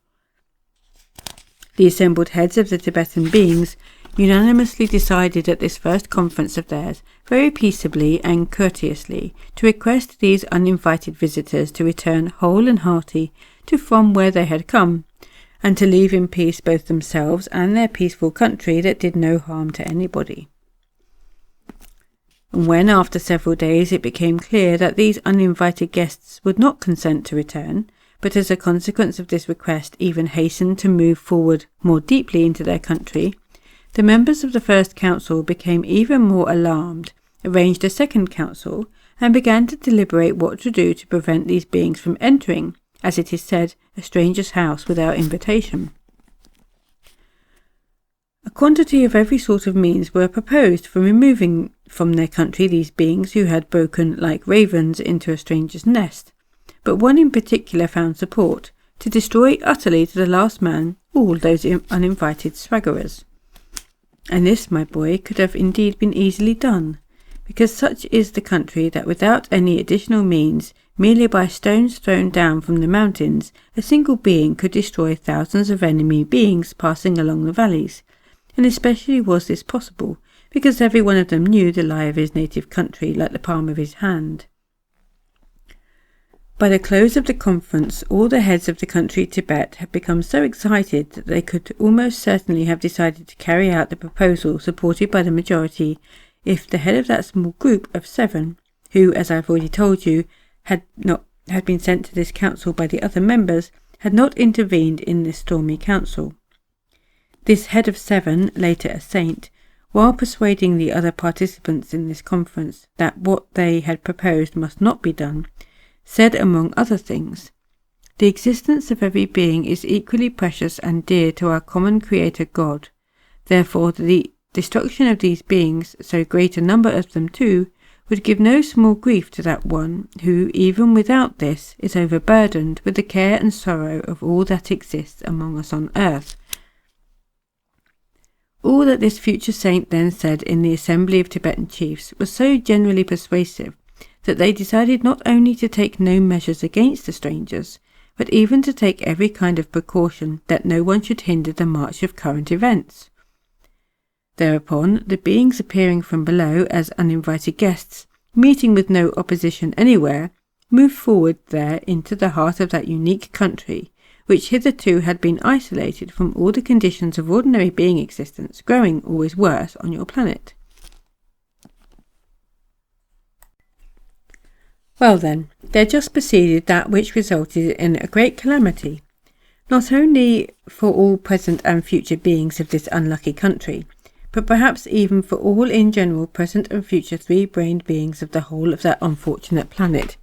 The assembled heads of the Tibetan beings unanimously decided at this first conference of theirs, very peaceably and courteously, to request these uninvited visitors to return whole and hearty to from where they had come, and to leave in peace both themselves and their peaceful country that did no harm to anybody. And when after several days it became clear that these uninvited guests would not consent to return, but as a consequence of this request even hastened to move forward more deeply into their country, the members of the first council became even more alarmed, arranged a second council, and began to deliberate what to do to prevent these beings from entering, as it is said, a stranger's house without invitation. A quantity of every sort of means were proposed for removing from their country these beings who had broken like ravens into a stranger's nest, but one in particular found support, to destroy utterly to the last man all those uninvited swaggerers. And this, my boy, could have indeed been easily done, because such is the country that without any additional means, merely by stones thrown down from the mountains, a single being could destroy thousands of enemy beings passing along the valleys, and especially was this possible, because every one of them knew the lie of his native country like the palm of his hand. By the close of the conference, all the heads of the country Tibet had become so excited that they could almost certainly have decided to carry out the proposal supported by the majority if the head of that small group of 7, who, as I have already told you, had been sent to this council by the other members, had not intervened in this stormy council. This head of 7, later a saint, while persuading the other participants in this conference that what they had proposed must not be done, said among other things, "The existence of every being is equally precious and dear to our common Creator God. Therefore the destruction of these beings, so great a number of them too, would give no small grief to that one who, even without this, is overburdened with the care and sorrow of all that exists among us on earth." All that this future saint then said in the assembly of Tibetan chiefs was so generally persuasive that they decided not only to take no measures against the strangers, but even to take every kind of precaution that no one should hinder the march of current events. Thereupon, the beings appearing from below as uninvited guests, meeting with no opposition anywhere, moved forward there into the heart of that unique country, which hitherto had been isolated from all the conditions of ordinary being existence, growing always worse on your planet. Well then, there just proceeded that which resulted in a great calamity, not only for all present and future beings of this unlucky country, but perhaps even for all in general present and future 3-brained beings of the whole of that unfortunate planet.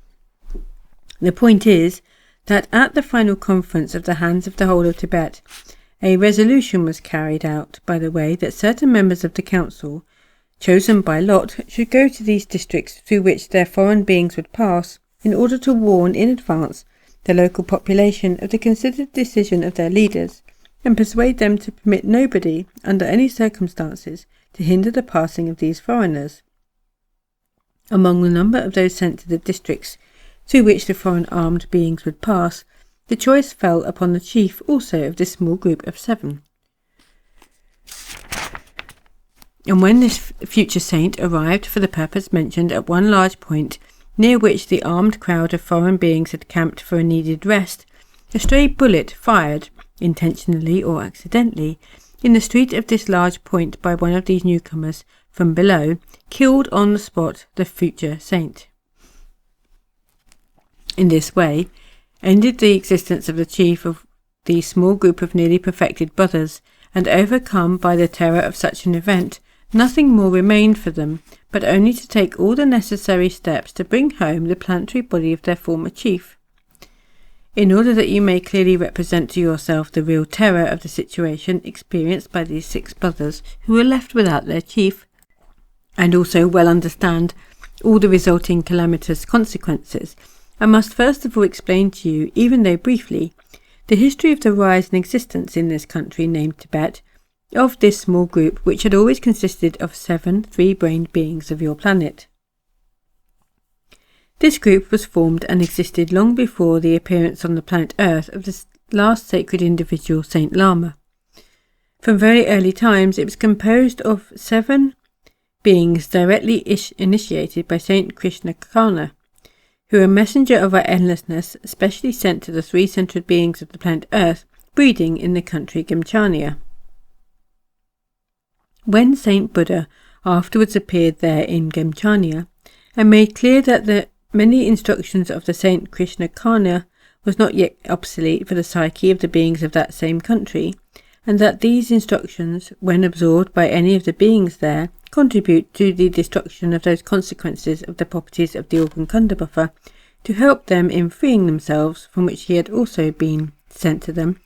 The point is that at the final conference of the hands of the whole of Tibet, a resolution was carried out by the way that certain members of the council, chosen by lot, should go to these districts through which their foreign beings would pass, in order to warn in advance the local population of the considered decision of their leaders, and persuade them to permit nobody, under any circumstances, to hinder the passing of these foreigners. Among the number of those sent to the districts through which the foreign armed beings would pass, the choice fell upon the chief also of this small group of 7. And when this future saint arrived for the purpose mentioned at one large point, near which the armed crowd of foreign beings had camped for a needed rest, a stray bullet fired, intentionally or accidentally, in the street of this large point by one of these newcomers from below, killed on the spot the future saint. In this way ended the existence of the chief of the small group of nearly perfected brothers, and overcome by the terror of such an event, nothing more remained for them but only to take all the necessary steps to bring home the planetary body of their former chief. In order that you may clearly represent to yourself the real terror of the situation experienced by these 6 brothers who were left without their chief, and also well understand all the resulting calamitous consequences, I must first of all explain to you, even though briefly, the history of the rise and existence in this country named Tibet, of this small group which had always consisted of 7 3-brained beings of your planet. This group was formed and existed long before the appearance on the planet Earth of the last sacred individual, Saint Lama. From very early times it was composed of 7 beings directly initiated by Saint Krishna Karna, who, a messenger of our endlessness, specially sent to the 3 centered beings of the planet Earth, breeding in the country Gemchania. When Saint Buddha afterwards appeared there in Gemchania, and made clear that the many instructions of the Saint Krishna Karna was not yet obsolete for the psyche of the beings of that same country, and that these instructions, when absorbed by any of the beings there, contribute to the destruction of those consequences of the properties of the organ kunda buffer, to help them in freeing themselves, from which he had also been sent to them.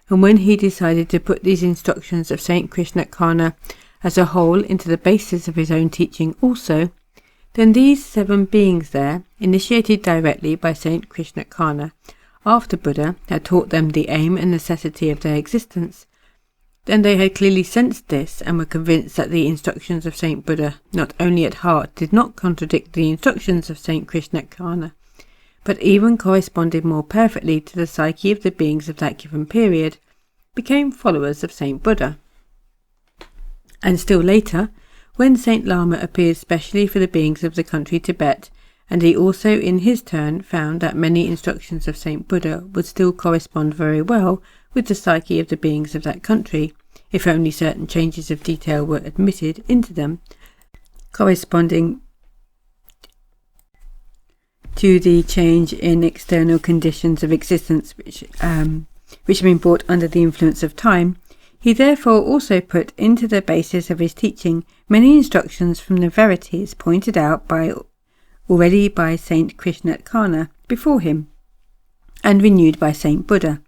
And when he decided to put these instructions of Saint Krishnakana as a whole into the basis of his own teaching also, then these 7 beings there, initiated directly by Saint Krishnakana, after Buddha had taught them the aim and necessity of their existence, then they had clearly sensed this and were convinced that the instructions of Saint Buddha not only at heart did not contradict the instructions of Saint Krishnakana, but even corresponded more perfectly to the psyche of the beings of that given period, became followers of Saint Buddha. And still later, when Saint Lama appeared specially for the beings of the country Tibet, and he also in his turn found that many instructions of Saint Buddha would still correspond very well with the psyche of the beings of that country, if only certain changes of detail were admitted into them, corresponding to the change in external conditions of existence which have been brought under the influence of time. He therefore also put into the basis of his teaching many instructions from the verities pointed out already by Saint Krishnakana before him, and renewed by Saint Buddha.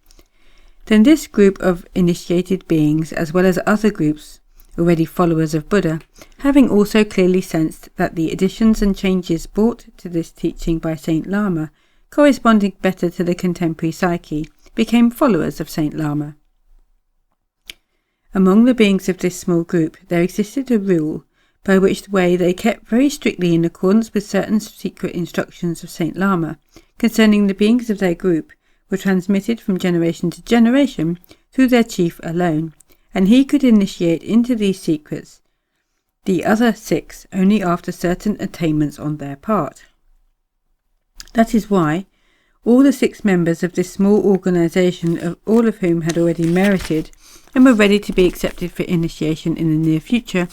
Then this group of initiated beings, as well as other groups already followers of Buddha, having also clearly sensed that the additions and changes brought to this teaching by Saint Lama, corresponding better to the contemporary psyche, became followers of Saint Lama. Among the beings of this small group there existed a rule by which way they kept very strictly in accordance with certain secret instructions of Saint Lama concerning the beings of their group, were transmitted from generation to generation through their chief alone, and he could initiate into these secrets the other 6 only after certain attainments on their part. That is why all the 6 members of this small organization, all of whom had already merited and were ready to be accepted for initiation in the near future,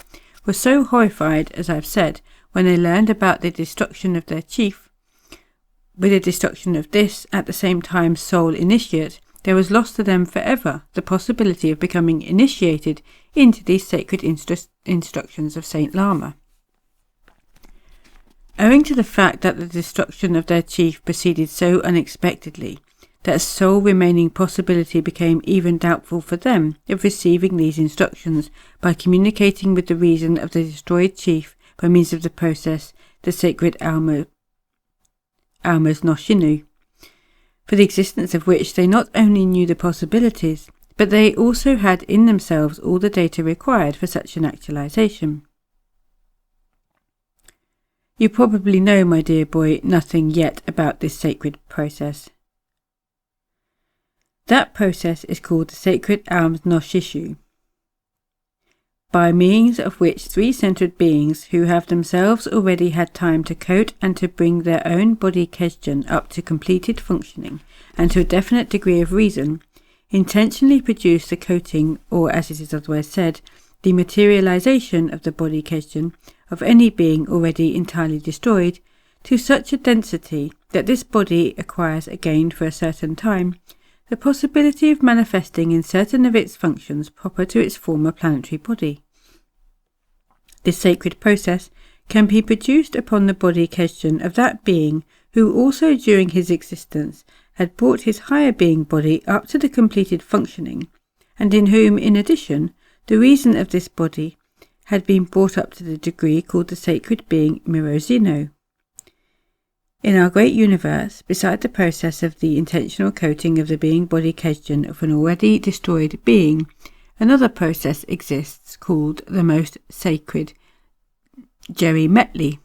were so horrified, as I have said, when they learned about the destruction of their chief. With the destruction of this, at the same time, sole initiate, there was lost to them forever the possibility of becoming initiated into these sacred instructions of Saint Lama. Owing to the fact that the destruction of their chief proceeded so unexpectedly, that sole remaining possibility became even doubtful for them of receiving these instructions by communicating with the reason of the destroyed chief by means of the process, the sacred Almas no Shinu, for the existence of which they not only knew the possibilities, but they also had in themselves all the data required for such an actualization. You probably know, my dear boy, nothing yet about this sacred process. That process is called the sacred Almas no Shishu, by means of which 3 centered beings who have themselves already had time to coat and to bring their own body Kesjan up to completed functioning and to a definite degree of reason, intentionally produce the coating, or as it is otherwise said, the materialization of the body Kesjan of any being already entirely destroyed, to such a density that this body acquires again for a certain time the possibility of manifesting in certain of its functions proper to its former planetary body. This sacred process can be produced upon the body Kesjan of that being who also during his existence had brought his higher being body up to the completed functioning, and in whom, in addition, the reason of this body had been brought up to the degree called the sacred being Mirozino. In our great universe, beside the process of the intentional coating of the being body Kesjan of an already destroyed being, another process exists called the most sacred Jeri Metli.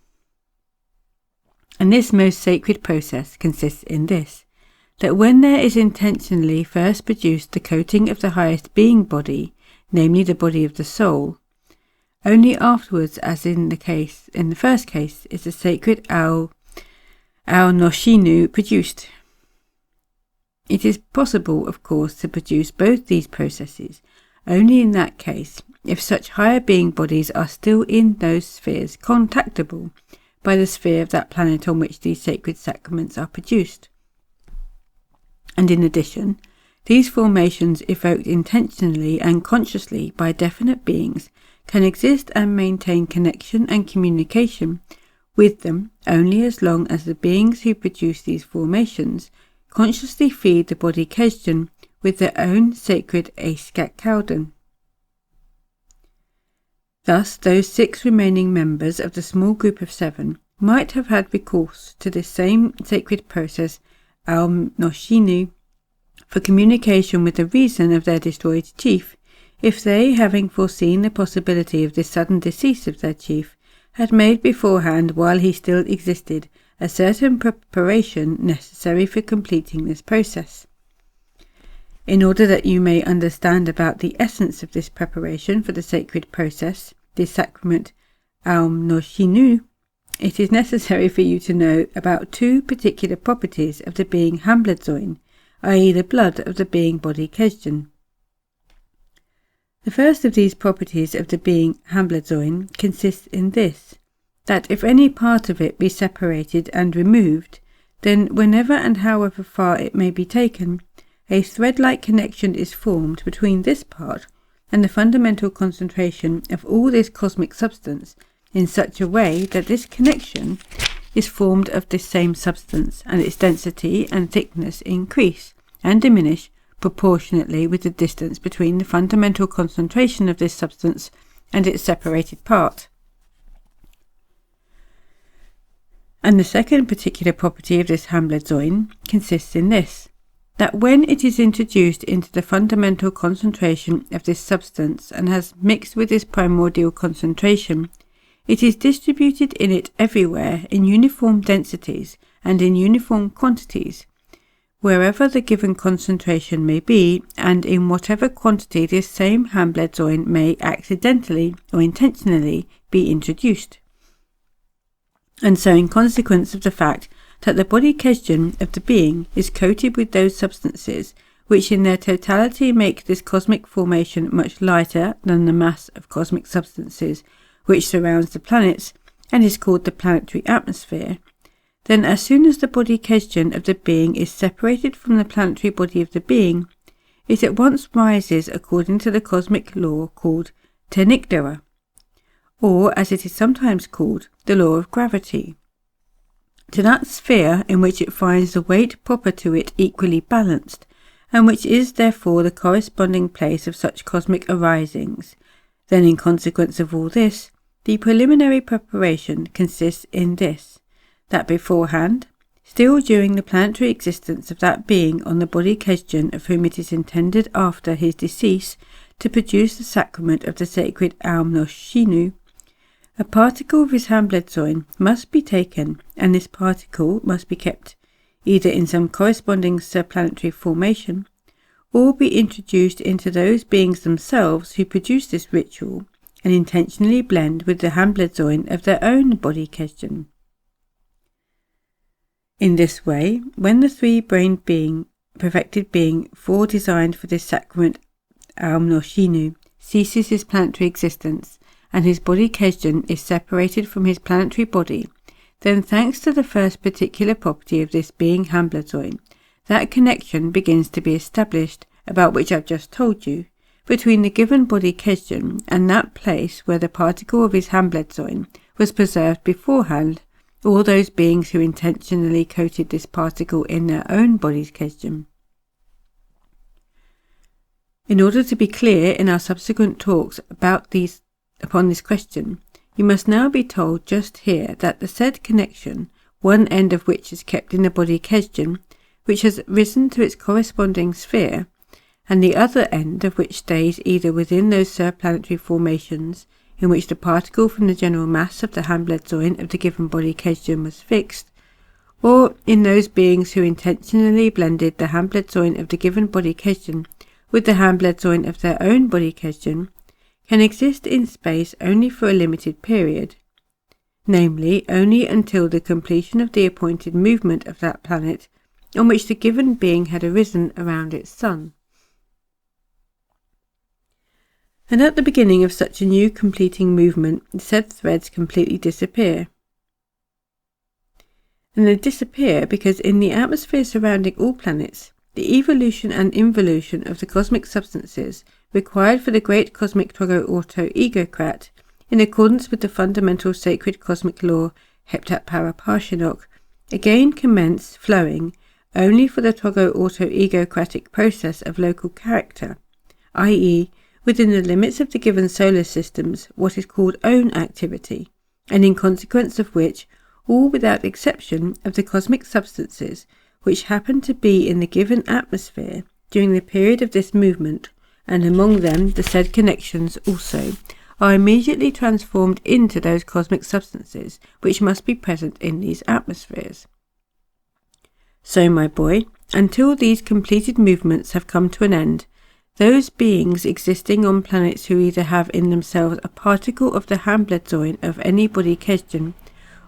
And this most sacred process consists in this, that when there is intentionally first produced the coating of the highest being body, namely the body of the soul, only afterwards, as in the first case, is the sacred Ao no Shinu produced. It is possible, of course, to produce both these processes, only in that case, if such higher being bodies are still in those spheres contactable by the sphere of that planet on which these sacred sacraments are produced. And in addition, these formations evoked intentionally and consciously by definite beings can exist and maintain connection and communication with them only as long as the beings who produce these formations consciously feed the body question with their own sacred Eiskakkalden. Thus, those 6 remaining members of the small group of 7 might have had recourse to this same sacred process, Al-Noshinu, for communication with the reason of their destroyed chief, if they, having foreseen the possibility of this sudden decease of their chief, had made beforehand, while he still existed, a certain preparation necessary for completing this process. In order that you may understand about the essence of this preparation for the sacred process, this sacrament Al-Noshinu, it is necessary for you to know about 2 particular properties of the being Hambledzoin, i.e. the blood of the being body Kesdjan. The first of these properties of the being Hambledzoin consists in this, that if any part of it be separated and removed, then whenever and however far it may be taken, a thread-like connection is formed between this part and the fundamental concentration of all this cosmic substance in such a way that this connection is formed of this same substance, and its density and thickness increase and diminish proportionately with the distance between the fundamental concentration of this substance and its separated part. And the second particular property of this Hambledzoin consists in this, that when it is introduced into the fundamental concentration of this substance and has mixed with this primordial concentration, it is distributed in it everywhere in uniform densities and in uniform quantities, wherever the given concentration may be, and in whatever quantity this same Hambledzoin may accidentally or intentionally be introduced. And so, in consequence of the fact that the body Kesdjan of the being is coated with those substances which in their totality make this cosmic formation much lighter than the mass of cosmic substances which surrounds the planets and is called the planetary atmosphere, then as soon as the body Kesdjan of the being is separated from the planetary body of the being, it at once rises according to the cosmic law called Tenigdara, or as it is sometimes called, the law of gravity, to that sphere in which it finds the weight proper to it equally balanced, and which is therefore the corresponding place of such cosmic arisings. Then, in consequence of all this, the preliminary preparation consists in this, that beforehand, still during the planetary existence of that being on the body Kesdjan of whom it is intended after his decease to produce the sacrament of the sacred Al-Noshinu, a particle of his Hambledzoin must be taken, and this particle must be kept either in some corresponding surplanetary formation, or be introduced into those beings themselves who produce this ritual and intentionally blend with the Hambledzoin of their own body Kesdjan. In this way, when the 3-brained being, perfected being foredesigned for this sacrament Al-Noshinu, ceases his planetary existence, and his body Kesdjan is separated from his planetary body, then thanks to the first particular property of this being Hambledzoin, that connection begins to be established, about which I've just told you, between the given body Kesdjan and that place where the particle of his Hambledzoin was preserved beforehand, all those beings who intentionally coated this particle in their own bodies Kesdjan. In order to be clear in our subsequent talks upon this question, you must now be told just here that the said connection, one end of which is kept in the body Kesdjan, which has risen to its corresponding sphere, and the other end of which stays either within those surplanetary formations in which the particle from the general mass of the Hambledzoin of the given body Kesdjan was fixed, or in those beings who intentionally blended the Hambledzoin of the given body Kesdjan with the Hambledzoin of their own body Kesdjan, can exist in space only for a limited period, namely only until the completion of the appointed movement of that planet on which the given being had arisen around its sun. And at the beginning of such a new completing movement, the said threads completely disappear. And they disappear because in the atmosphere surrounding all planets, the evolution and involution of the cosmic substances required for the great cosmic Togo-Auto-Egocrat, in accordance with the fundamental sacred cosmic law Heptat Para Parshinok, again commence flowing only for the Togo-Auto-Egocratic process of local character, i.e., within the limits of the given solar systems, what is called own activity, and in consequence of which all without exception of the cosmic substances which happen to be in the given atmosphere during the period of this movement, and among them the said connections also, are immediately transformed into those cosmic substances which must be present in these atmospheres. So, my boy, until these completed movements have come to an end, those beings existing on planets who either have in themselves a particle of the Hambledzoin of any body Kesdjan,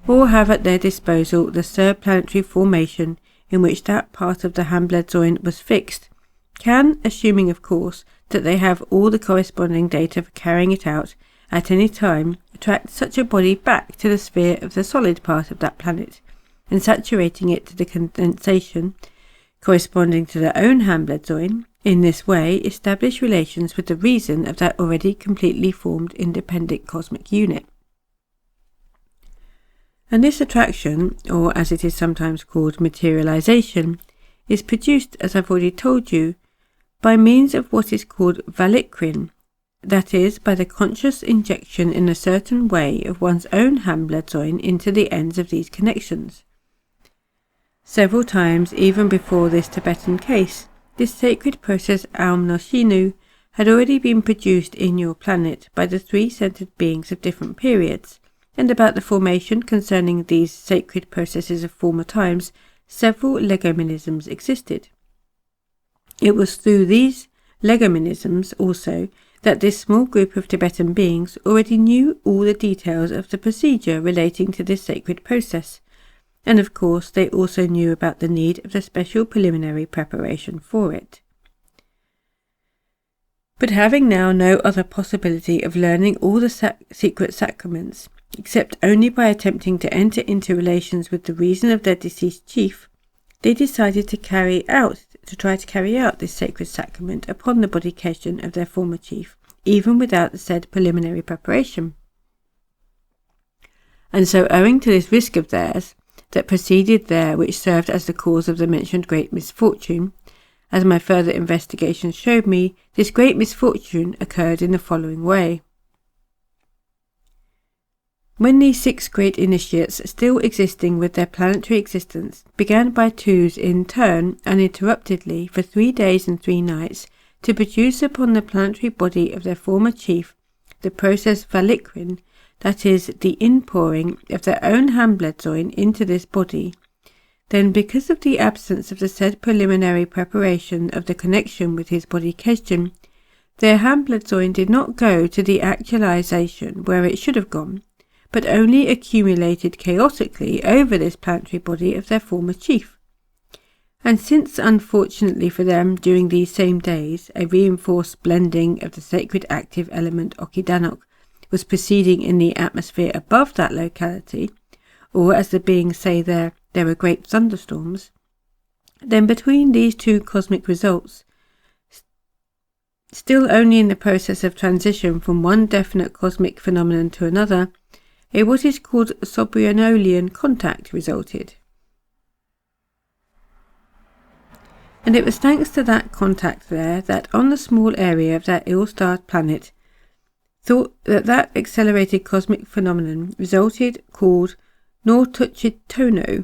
or have at their disposal the surplanetary formation in which that part of the Hambledzoin was fixed, can, assuming of course that they have all the corresponding data for carrying it out, at any time attract such a body back to the sphere of the solid part of that planet, and saturating it to the condensation corresponding to their own Hambledzoin, in this way establish relations with the reason of that already completely formed independent cosmic unit. And this attraction, or as it is sometimes called materialization, is produced, as I've already told you, by means of what is called valikrin, that is, by the conscious injection in a certain way of one's own Hambledzoin into the ends of these connections. Several times, even before this Tibetan case, this sacred process Aum-Noshinu had already been produced in your planet by the three-centered beings of different periods, and about the formation concerning these sacred processes of former times, several legomenisms existed. It was through these legomenisms also that this small group of Tibetan beings already knew all the details of the procedure relating to this sacred process, and of course they also knew about the need of the special preliminary preparation for it. But having now no other possibility of learning all the secret sacraments, except only by attempting to enter into relations with the reason of their deceased chief, they decided to try to carry out this sacred sacrament upon the body Kesdjan of their former chief, even without the said preliminary preparation. And so, owing to this risk of theirs, that proceeded there, which served as the cause of the mentioned great misfortune, as my further investigations showed me, this great misfortune occurred in the following way. When these 6 great initiates, still existing with their planetary existence, began by twos in turn, uninterruptedly, for 3 days and 3 nights, to produce upon the planetary body of their former chief the process valikrin, that is, the inpouring of their own Hambledzoin into this body, then because of the absence of the said preliminary preparation of the connection with his body Kesdjan, their Hambledzoin did not go to the actualization where it should have gone, but only accumulated chaotically over this planetary body of their former chief. And since, unfortunately for them, during these same days, a reinforced blending of the sacred active element Okidanok was proceeding in the atmosphere above that locality, or as the beings say there were great thunderstorms, then between these 2 cosmic results, still only in the process of transition from one definite cosmic phenomenon to another, a what is called Sobrionolian contact resulted. And it was thanks to that contact there that on the small area of that ill-starred planet, thought that accelerated cosmic phenomenon resulted called Nortuchitono,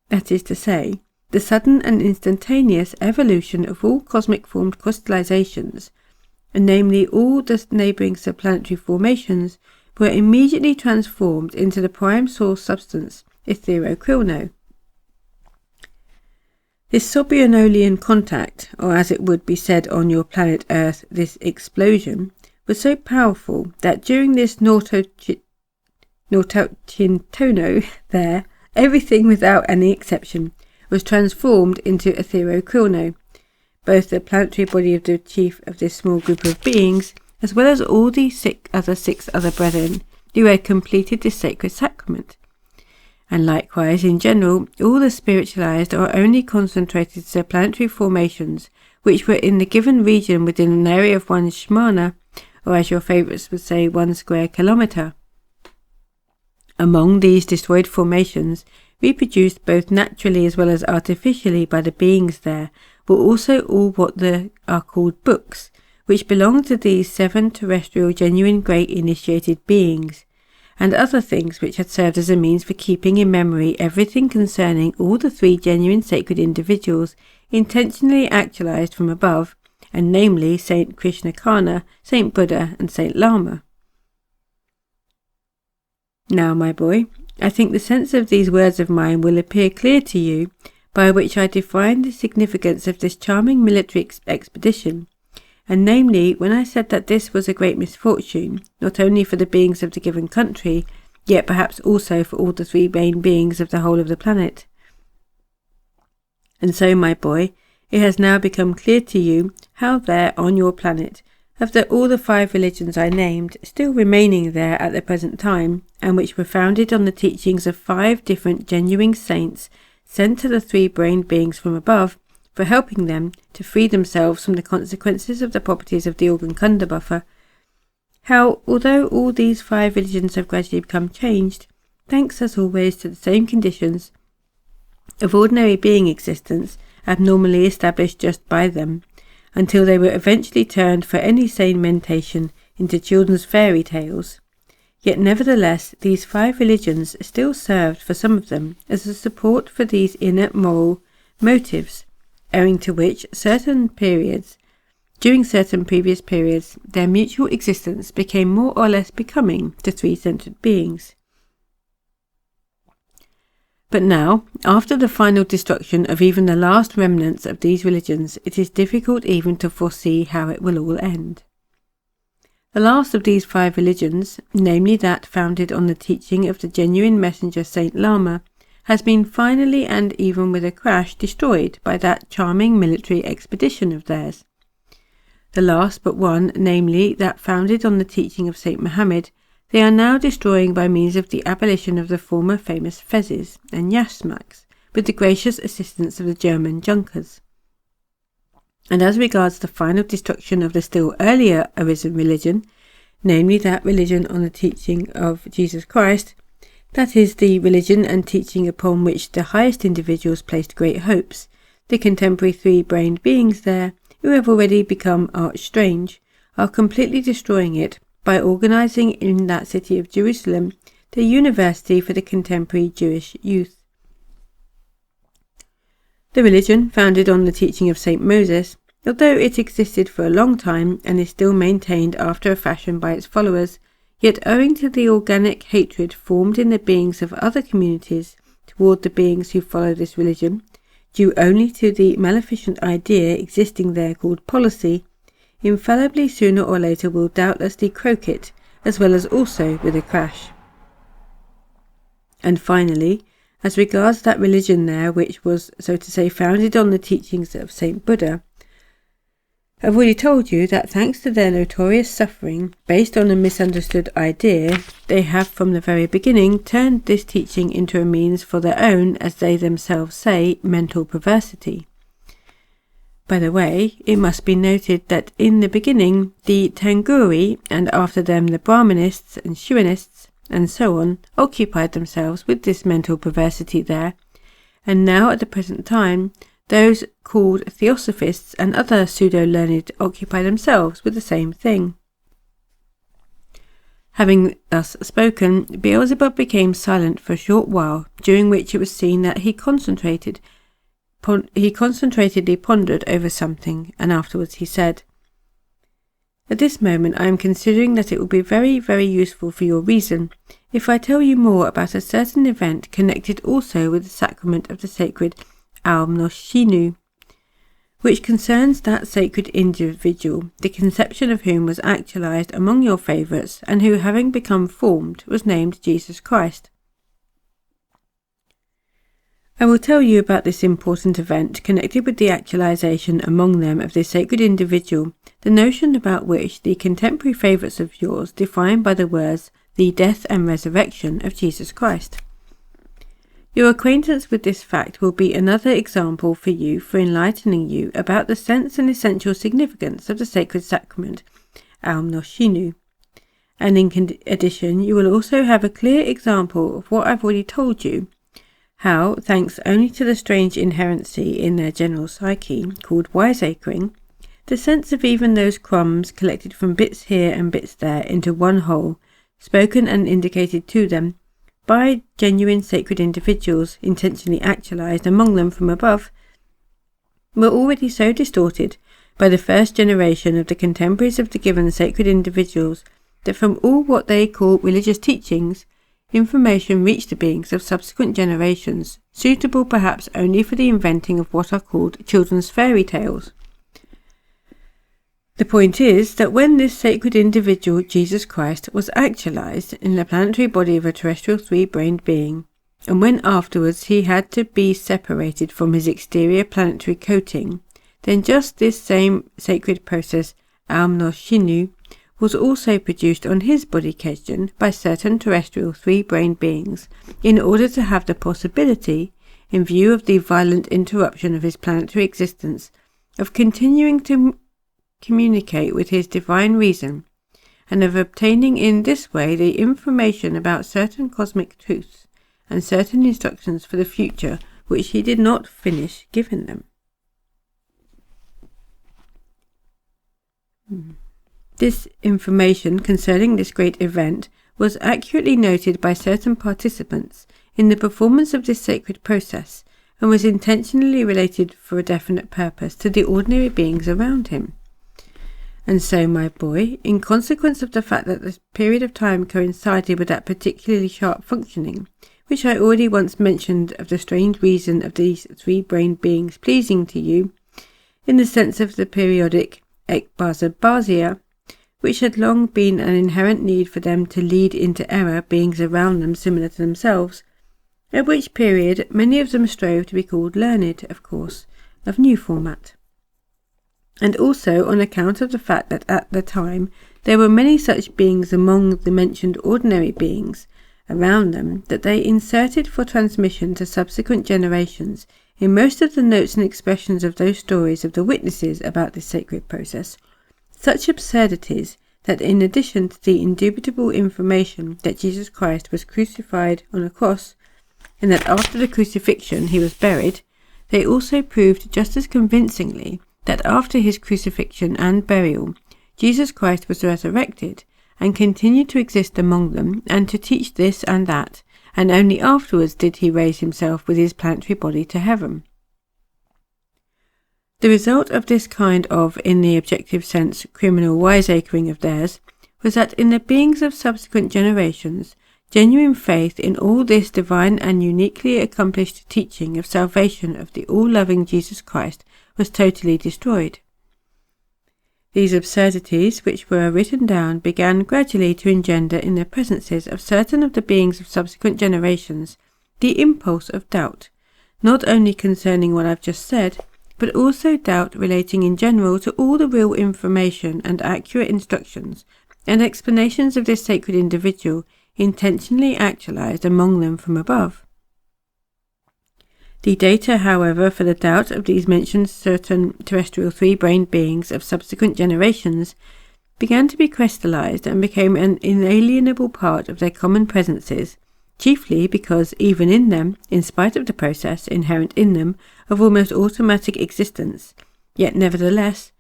that is to say, the sudden and instantaneous evolution of all cosmic formed crystallizations, and namely all the neighbouring subplanetary formations, were immediately transformed into the prime source substance, Etherokrylno. This Sobrionolian contact, or as it would be said on your planet Earth, this explosion, was so powerful that during this Nortuchitono there, everything without any exception was transformed into Etherokrylno, both the planetary body of the chief of this small group of beings, as well as all the 6 other brethren who had completed this sacred sacrament. And likewise, in general, all the spiritualized or only concentrated planetary formations which were in the given region within an area of 1 shmana, or as your favourites would say, 1 square kilometre. Among these destroyed formations, reproduced both naturally as well as artificially by the beings there, were also all what are called books, which belong to these 7 terrestrial genuine great initiated beings, and other things which had served as a means for keeping in memory everything concerning all the 3 genuine sacred individuals intentionally actualized from above, and namely Saint Krishna Karna, Saint Buddha, and Saint Lama. Now, my boy, I think the sense of these words of mine will appear clear to you, by which I define the significance of this charming military expedition, and namely when I said that this was a great misfortune, not only for the beings of the given country, yet perhaps also for all the 3 main beings of the whole of the planet. And so, my boy, it has now become clear to you how there on your planet, of all the 5 religions I named, still remaining there at the present time, and which were founded on the teachings of 5 different genuine saints sent to the 3 brained beings from above, for helping them to free themselves from the consequences of the properties of the organ kunda buffer, how, although all these 5 religions have gradually become changed, thanks as always to the same conditions of ordinary being existence abnormally established just by them, until they were eventually turned for any sane mentation into children's fairy tales. Yet nevertheless these 5 religions still served for some of them as a support for these inner moral motives, owing to which during certain previous periods, their mutual existence became more or less becoming to 3-centered beings. But now, after the final destruction of even the last remnants of these religions, it is difficult even to foresee how it will all end. The last of these 5 religions, namely that founded on the teaching of the genuine messenger Saint Lama, has been finally and even with a crash destroyed by that charming military expedition of theirs. The last but one, namely that founded on the teaching of Saint Mohammed, they are now destroying by means of the abolition of the former famous fezzes and yashmaks, with the gracious assistance of the German Junkers. And as regards the final destruction of the still earlier arisen religion, namely that religion on the teaching of Jesus Christ, that is the religion and teaching upon which the highest individuals placed great hopes, the contemporary 3-brained beings there, who have already become arch-strange, are completely destroying it by organizing in that city of Jerusalem the university for the contemporary Jewish youth. The religion, founded on the teaching of Saint Moses, although it existed for a long time and is still maintained after a fashion by its followers, yet owing to the organic hatred formed in the beings of other communities toward the beings who follow this religion, due only to the maleficent idea existing there called policy, infallibly sooner or later will doubtlessly croak it, as well as also with a crash. And finally, as regards that religion there which was, so to say, founded on the teachings of Saint Buddha, I've already told you that thanks to their notorious suffering based on a misunderstood idea, they have from the very beginning turned this teaching into a means for their own, as they themselves say, mental perversity. By the way, it must be noted that in the beginning the Tanguri, and after them the Brahmanists and Shionists, and so on, occupied themselves with this mental perversity there, and now at the present time those called Theosophists and other pseudo-learned occupy themselves with the same thing. Having thus spoken, Beelzebub became silent for a short while, during which it was seen that he concentratedly pondered over something, and afterwards he said, "At this moment I am considering that it will be very, very useful for your reason if I tell you more about a certain event connected also with the sacrament of the sacred Al-Noshinu, which concerns that sacred individual, the conception of whom was actualized among your favourites, and who, having become formed, was named Jesus Christ. I will tell you about this important event connected with the actualization among them of this sacred individual, the notion about which the contemporary favourites of yours define by the words, the death and resurrection of Jesus Christ. Your acquaintance with this fact will be another example for you for enlightening you about the sense and essential significance of the sacred sacrament, Aum Noshinu. And in addition, you will also have a clear example of what I've already told you, how, thanks only to the strange inherency in their general psyche, called wiseacring, the sense of even those crumbs collected from bits here and bits there into one whole, spoken and indicated to them by genuine sacred individuals intentionally actualized among them from above, were already so distorted by the first generation of the contemporaries of the given sacred individuals that from all what they call religious teachings, information reached the beings of subsequent generations, suitable perhaps only for the inventing of what are called children's fairy tales. The point is that when this sacred individual, Jesus Christ, was actualized in the planetary body of a terrestrial three-brained being, and when afterwards he had to be separated from his exterior planetary coating, then just this same sacred process, Aum Noshinu, was also produced on his body Kesdjan by certain terrestrial three-brained beings in order to have the possibility, in view of the violent interruption of his planetary existence, of continuing to communicate with his divine reason, and of obtaining in this way the information about certain cosmic truths and certain instructions for the future which he did not finish giving them. This information concerning this great event was accurately noted by certain participants in the performance of this sacred process, and was intentionally related for a definite purpose to the ordinary beings around him. And so, my boy, in consequence of the fact that this period of time coincided with that particularly sharp functioning, which I already once mentioned of the strange reason of these three-brained beings pleasing to you, in the sense of the periodic ekbasabasia, which had long been an inherent need for them to lead into error beings around them similar to themselves, at which period many of them strove to be called learned, of course, of new format. And also on account of the fact that at the time there were many such beings among the mentioned ordinary beings around them that they inserted for transmission to subsequent generations in most of the notes and expressions of those stories of the witnesses about this sacred process, such absurdities that in addition to the indubitable information that Jesus Christ was crucified on a cross, and that after the crucifixion he was buried, they also proved just as convincingly that after his crucifixion and burial, Jesus Christ was resurrected and continued to exist among them and to teach this and that, and only afterwards did he raise himself with his planetary body to heaven. The result of this kind of, in the objective sense, criminal wiseacring of theirs was that in the beings of subsequent generations, genuine faith in all this divine and uniquely accomplished teaching of salvation of the all-loving Jesus Christ was totally destroyed. These absurdities, which were written down, began gradually to engender in the presences of certain of the beings of subsequent generations the impulse of doubt, not only concerning what I've just said, but also doubt relating in general to all the real information and accurate instructions and explanations of this sacred individual intentionally actualized among them from above. The data, however, for the doubt of these mentioned certain terrestrial three-brained beings of subsequent generations began to be crystallized and became an inalienable part of their common presences, chiefly because even in them, in spite of the process inherent in them of almost automatic existence, yet nevertheless,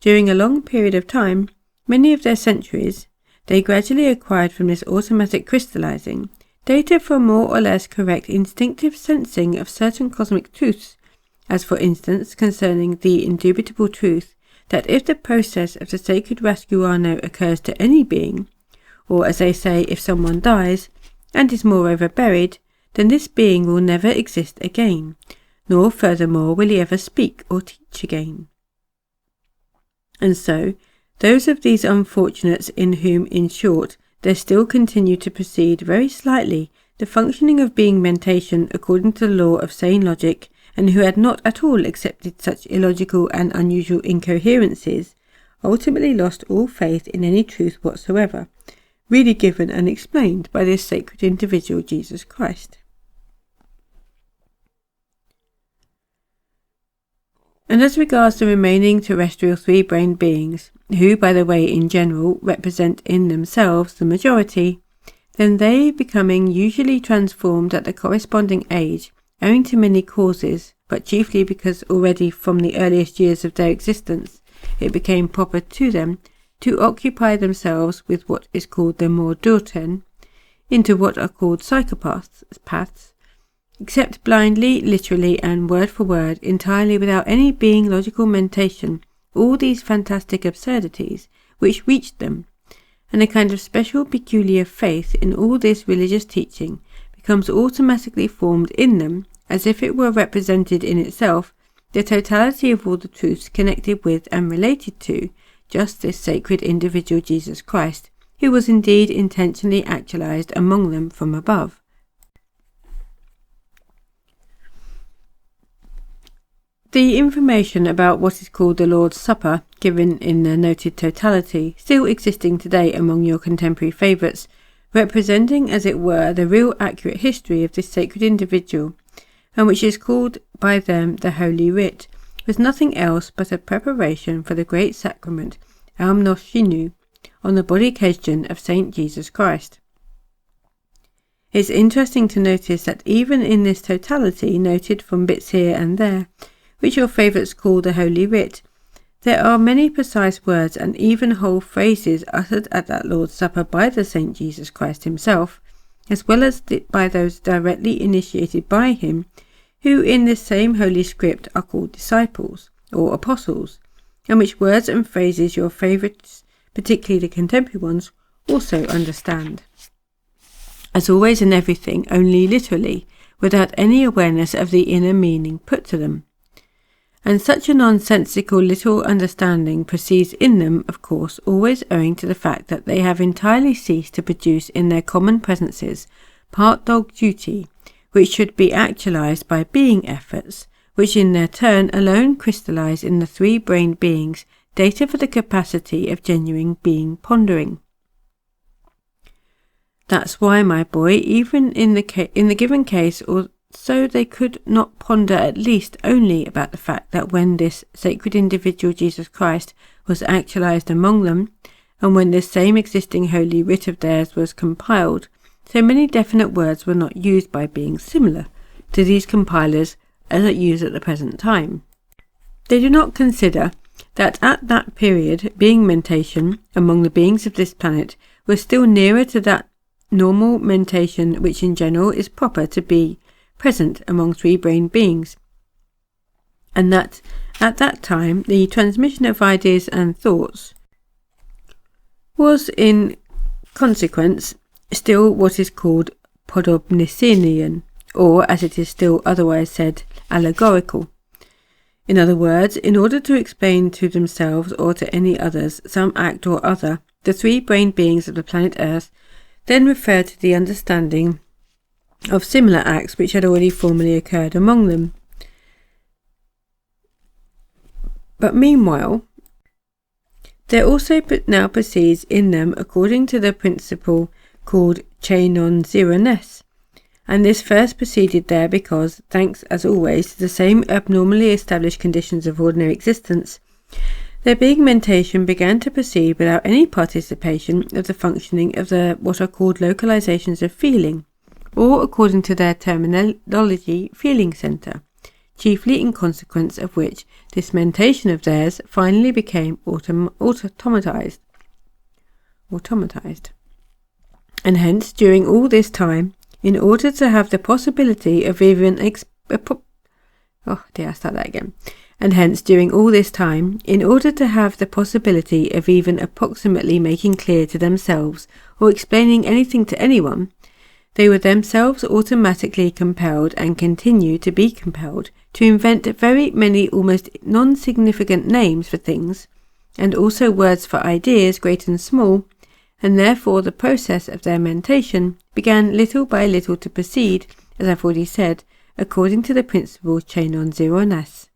during a long period of time, many of their centuries, they gradually acquired from this automatic crystallizing data for more or less correct instinctive sensing of certain cosmic truths, as for instance concerning the indubitable truth that if the process of the sacred rasguano occurs to any being, or as they say, if someone dies, and is moreover buried, then this being will never exist again, nor furthermore will he ever speak or teach again. And so, those of these unfortunates in whom, in short, there still continued to proceed very slightly the functioning of being mentation according to the law of sane logic, and who had not at all accepted such illogical and unusual incoherencies, ultimately lost all faith in any truth whatsoever, really given and explained by this sacred individual Jesus Christ. And as regards the remaining terrestrial three-brained beings, who, by the way, in general, represent in themselves the majority, then they becoming usually transformed at the corresponding age, owing to many causes, but chiefly because already from the earliest years of their existence it became proper to them to occupy themselves with what is called the more Durten, into what are called psychopaths, accept blindly, literally, and word for word, entirely without any being logical mentation, all these fantastic absurdities which reached them, and a kind of special peculiar faith in all this religious teaching becomes automatically formed in them, as if it were represented in itself the totality of all the truths connected with and related to just this sacred individual Jesus Christ, who was indeed intentionally actualized among them from above. The information about what is called the Lord's Supper, given in the noted totality, still existing today among your contemporary favourites, representing as it were the real accurate history of this sacred individual, and which is called by them the Holy Writ, was nothing else but a preparation for the great sacrament Almnoshinu, on the body occasion of Saint Jesus Christ. It's interesting to notice that even in this totality, noted from bits here and there, which your favourites call the Holy Writ, there are many precise words and even whole phrases uttered at that Lord's Supper by the Saint Jesus Christ himself, as well as by those directly initiated by him, who in this same Holy Script are called disciples, or apostles, and which words and phrases your favourites, particularly the contemporary ones, also understand. As always in everything, only literally, without any awareness of the inner meaning put to them. And such a nonsensical little understanding proceeds in them, of course, always owing to the fact that they have entirely ceased to produce in their common presences part dog duty, which should be actualized by being efforts, which in their turn alone crystallize in the three-brained beings data for the capacity of genuine being pondering. That's why, my boy, even in the given case, so they could not ponder at least only about the fact that when this sacred individual Jesus Christ was actualized among them, and when this same existing Holy Writ of theirs was compiled, so many definite words were not used by beings similar to these compilers as are used at the present time. They do not consider that at that period being mentation among the beings of this planet was still nearer to that normal mentation which in general is proper to be present among three-brained beings, and that at that time the transmission of ideas and thoughts was in consequence still what is called podobnicinian, or as it is still otherwise said, allegorical. In other words, in order to explain to themselves or to any others some act or other, the three-brained beings of the planet Earth then referred to the understanding of similar acts which had already formerly occurred among them. But meanwhile, there also now proceeds in them according to the principle called non zerones, and this first proceeded there because, thanks as always to the same abnormally established conditions of ordinary existence, their being mentation began to proceed without any participation of the functioning of the what are called localizations of feeling, or according to their terminology, feeling centre, chiefly in consequence of which this mentation of theirs finally became automatized. And hence, during all this time, in order to have the possibility of even And hence, during all this time, in order to have the possibility of even approximately making clear to themselves or explaining anything to anyone, they were themselves automatically compelled and continue to be compelled to invent very many almost non-significant names for things, and also words for ideas great and small, and therefore the process of their mentation began little by little to proceed, as I've already said, according to the principle non zerones.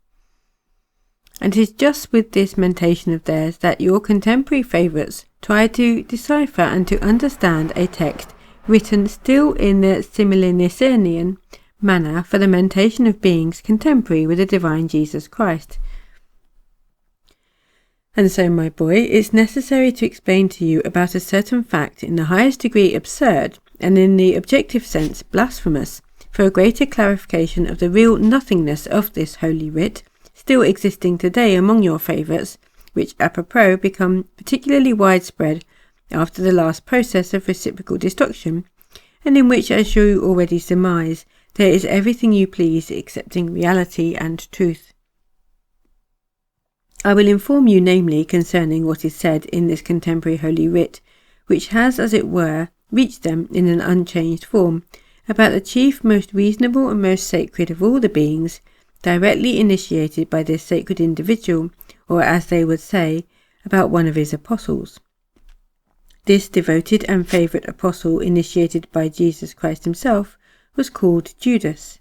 And 'tis just with this mentation of theirs that your contemporary favourites try to decipher and to understand a text written still in the Similicinian manner for the mentation of beings contemporary with the divine Jesus Christ, And so, my boy, it's necessary to explain to you about a certain fact in the highest degree absurd, and in the objective sense blasphemous, for a greater clarification of the real nothingness of this holy writ, still existing today among your favourites, which apropos become particularly widespread after the last process of reciprocal destruction, and in which, as you already surmise, there is everything you please excepting reality and truth. I will inform you, namely, concerning what is said in this contemporary holy writ, which has, as it were, reached them in an unchanged form, about the chief, most reasonable, and most sacred of all the beings, directly initiated by this sacred individual, or, as they would say, about one of his apostles. This devoted and favourite apostle, initiated by Jesus Christ himself, was called Judas.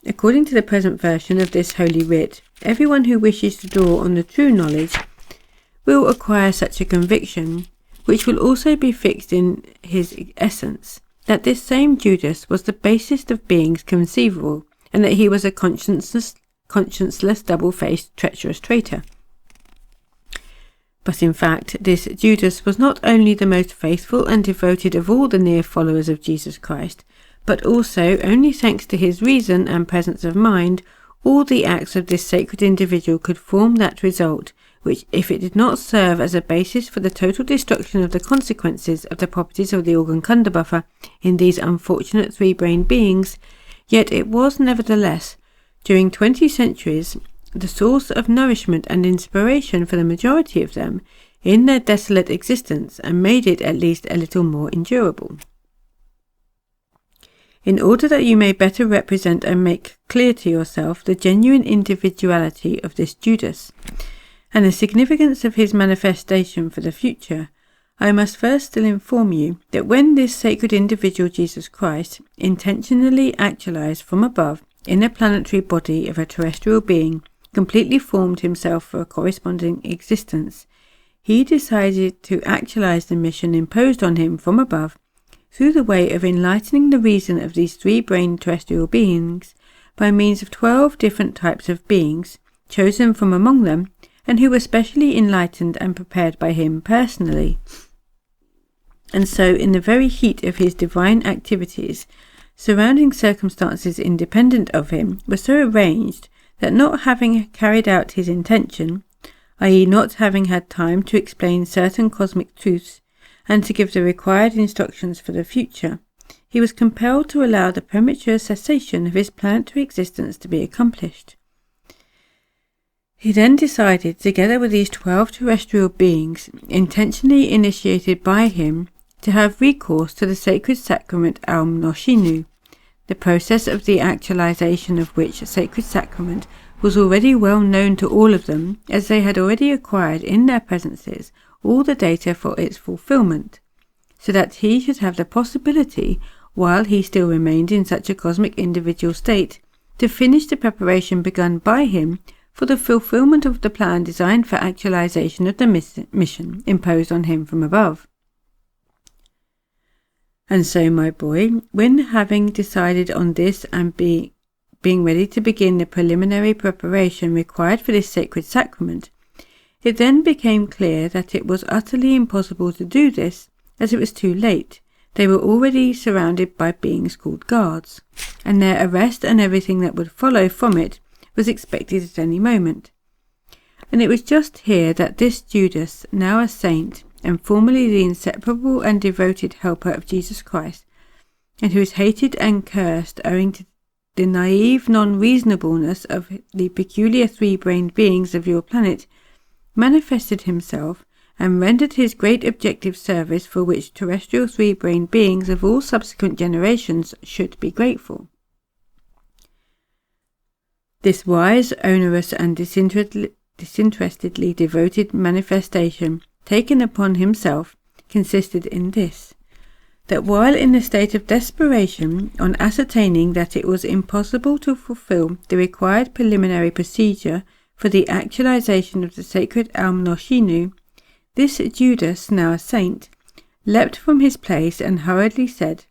According to the present version of this holy writ, everyone who wishes to draw on the true knowledge will acquire such a conviction, which will also be fixed in his essence, that this same Judas was the basest of beings conceivable, and that he was a conscienceless, double-faced, treacherous traitor. But in fact, this Judas was not only the most faithful and devoted of all the near followers of Jesus Christ, but also, only thanks to his reason and presence of mind, all the acts of this sacred individual could form that result, which, if it did not serve as a basis for the total destruction of the consequences of the properties of the organ Kunderbuffer in these unfortunate three-brained beings, yet it was nevertheless, during 20 centuries, the source of nourishment and inspiration for the majority of them in their desolate existence, and made it at least a little more endurable. In order that you may better represent and make clear to yourself the genuine individuality of this Judas, and the significance of his manifestation for the future, I must first still inform you that when this sacred individual Jesus Christ intentionally actualized from above in the planetary body of a terrestrial being, completely formed himself for a corresponding existence, he decided to actualize the mission imposed on him from above through the way of enlightening the reason of these three-brained terrestrial beings by means of 12 different types of beings chosen from among them, and who were specially enlightened and prepared by him personally. And so, in the very heat of his divine activities, surrounding circumstances independent of him were so arranged that, not having carried out his intention, i.e. not having had time to explain certain cosmic truths and to give the required instructions for the future, he was compelled to allow the premature cessation of his planetary existence to be accomplished. He then decided, together with these 12 terrestrial beings, intentionally initiated by him, to have recourse to the sacred sacrament Aum Noshinu, the process of the actualization of which sacred sacrament was already well known to all of them, as they had already acquired in their presences all the data for its fulfillment, so that he should have the possibility, while he still remained in such a cosmic individual state, to finish the preparation begun by him for the fulfillment of the plan designed for actualization of the mission imposed on him from above. And so, my boy, when having decided on this and being ready to begin the preliminary preparation required for this sacred sacrament, it then became clear that it was utterly impossible to do this, as it was too late. They were already surrounded by beings called guards, and their arrest and everything that would follow from it was expected at any moment. And it was just here that this Judas, now a saint, and formerly the inseparable and devoted helper of Jesus Christ, and who is hated and cursed owing to the naive non-reasonableness of the peculiar three-brained beings of your planet, manifested himself and rendered his great objective service, for which terrestrial three-brained beings of all subsequent generations should be grateful. This wise, onerous, and disinterestedly devoted manifestation taken upon himself consisted in this: that while in a state of desperation, on ascertaining that it was impossible to fulfill the required preliminary procedure for the actualization of the sacred Aum Noshinu, this Judas, now a saint, leapt from his place and hurriedly said,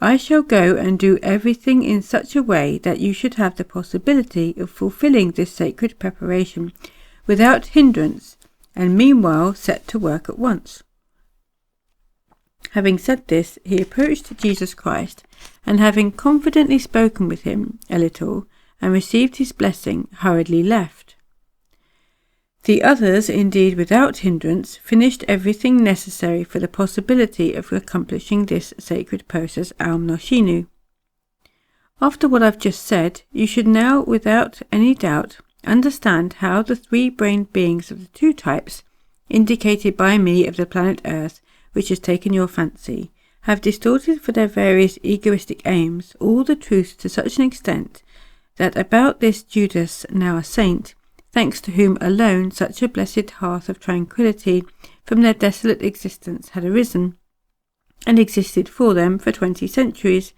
"I shall go and do everything in such a way that you should have the possibility of fulfilling this sacred preparation without hindrance, and meanwhile set to work at once. Having said this, he approached Jesus Christ, and having confidently spoken with him a little, and received his blessing, hurriedly left. The others, indeed without hindrance, finished everything necessary for the possibility of accomplishing this sacred process Aum Noshinu. After what I've just said, you should now, without any doubt, understand how the three-brained beings of the two types, indicated by me of the planet Earth, which has taken your fancy, have distorted for their various egoistic aims all the truth to such an extent that about this Judas, now a saint, thanks to whom alone such a blessed hearth of tranquillity from their desolate existence had arisen, and existed for them for 20 centuries,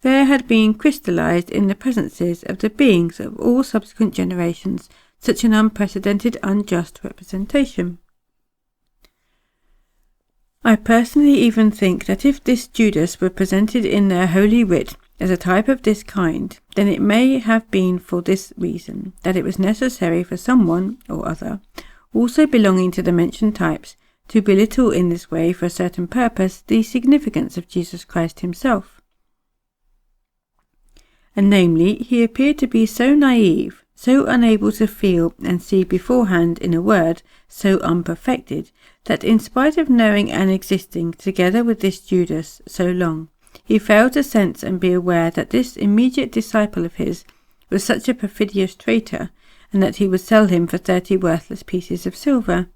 there had been crystallized in the presences of the beings of all subsequent generations such an unprecedented unjust representation. I personally even think that if this Judas were presented in their Holy Writ as a type of this kind, then it may have been for this reason, that it was necessary for someone or other, also belonging to the mentioned types, to belittle in this way for a certain purpose the significance of Jesus Christ himself. And namely, he appeared to be so naive, so unable to feel and see beforehand, in a word, so unperfected, that in spite of knowing and existing together with this Judas so long, he failed to sense and be aware that this immediate disciple of his was such a perfidious traitor, and that he would sell him for 30 worthless pieces of silver.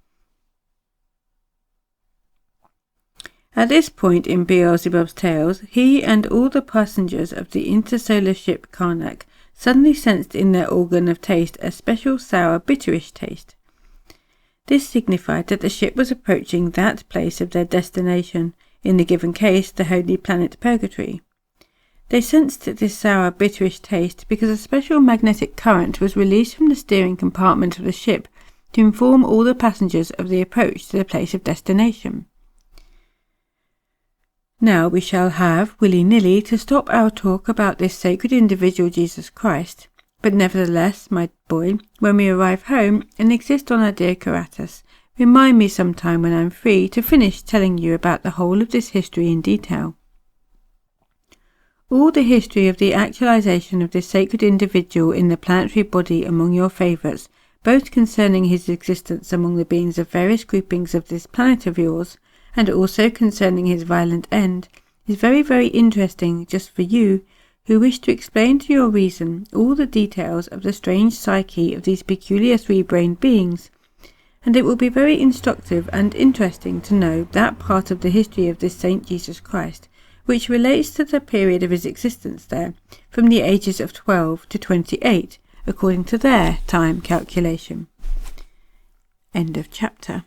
At this point in Beelzebub's tales, he and all the passengers of the intersolar ship Karnak suddenly sensed in their organ of taste a special sour, bitterish taste. This signified that the ship was approaching that place of their destination, in the given case the holy planet Purgatory. They sensed this sour, bitterish taste because a special magnetic current was released from the steering compartment of the ship to inform all the passengers of the approach to the place of destination. Now we shall have, willy-nilly, to stop our talk about this sacred individual Jesus Christ, but nevertheless, my boy, when we arrive home and exist on our dear Karatas, remind me sometime when I'm free to finish telling you about the whole of this history in detail. All the history of the actualization of this sacred individual in the planetary body among your favourites, both concerning his existence among the beings of various groupings of this planet of yours, and also concerning his violent end, is very, very interesting just for you, who wish to explain to your reason all the details of the strange psyche of these peculiar three-brained beings, and it will be very instructive and interesting to know that part of the history of this Saint Jesus Christ, which relates to the period of his existence there, from the ages of 12 to 28, according to their time calculation. End of chapter.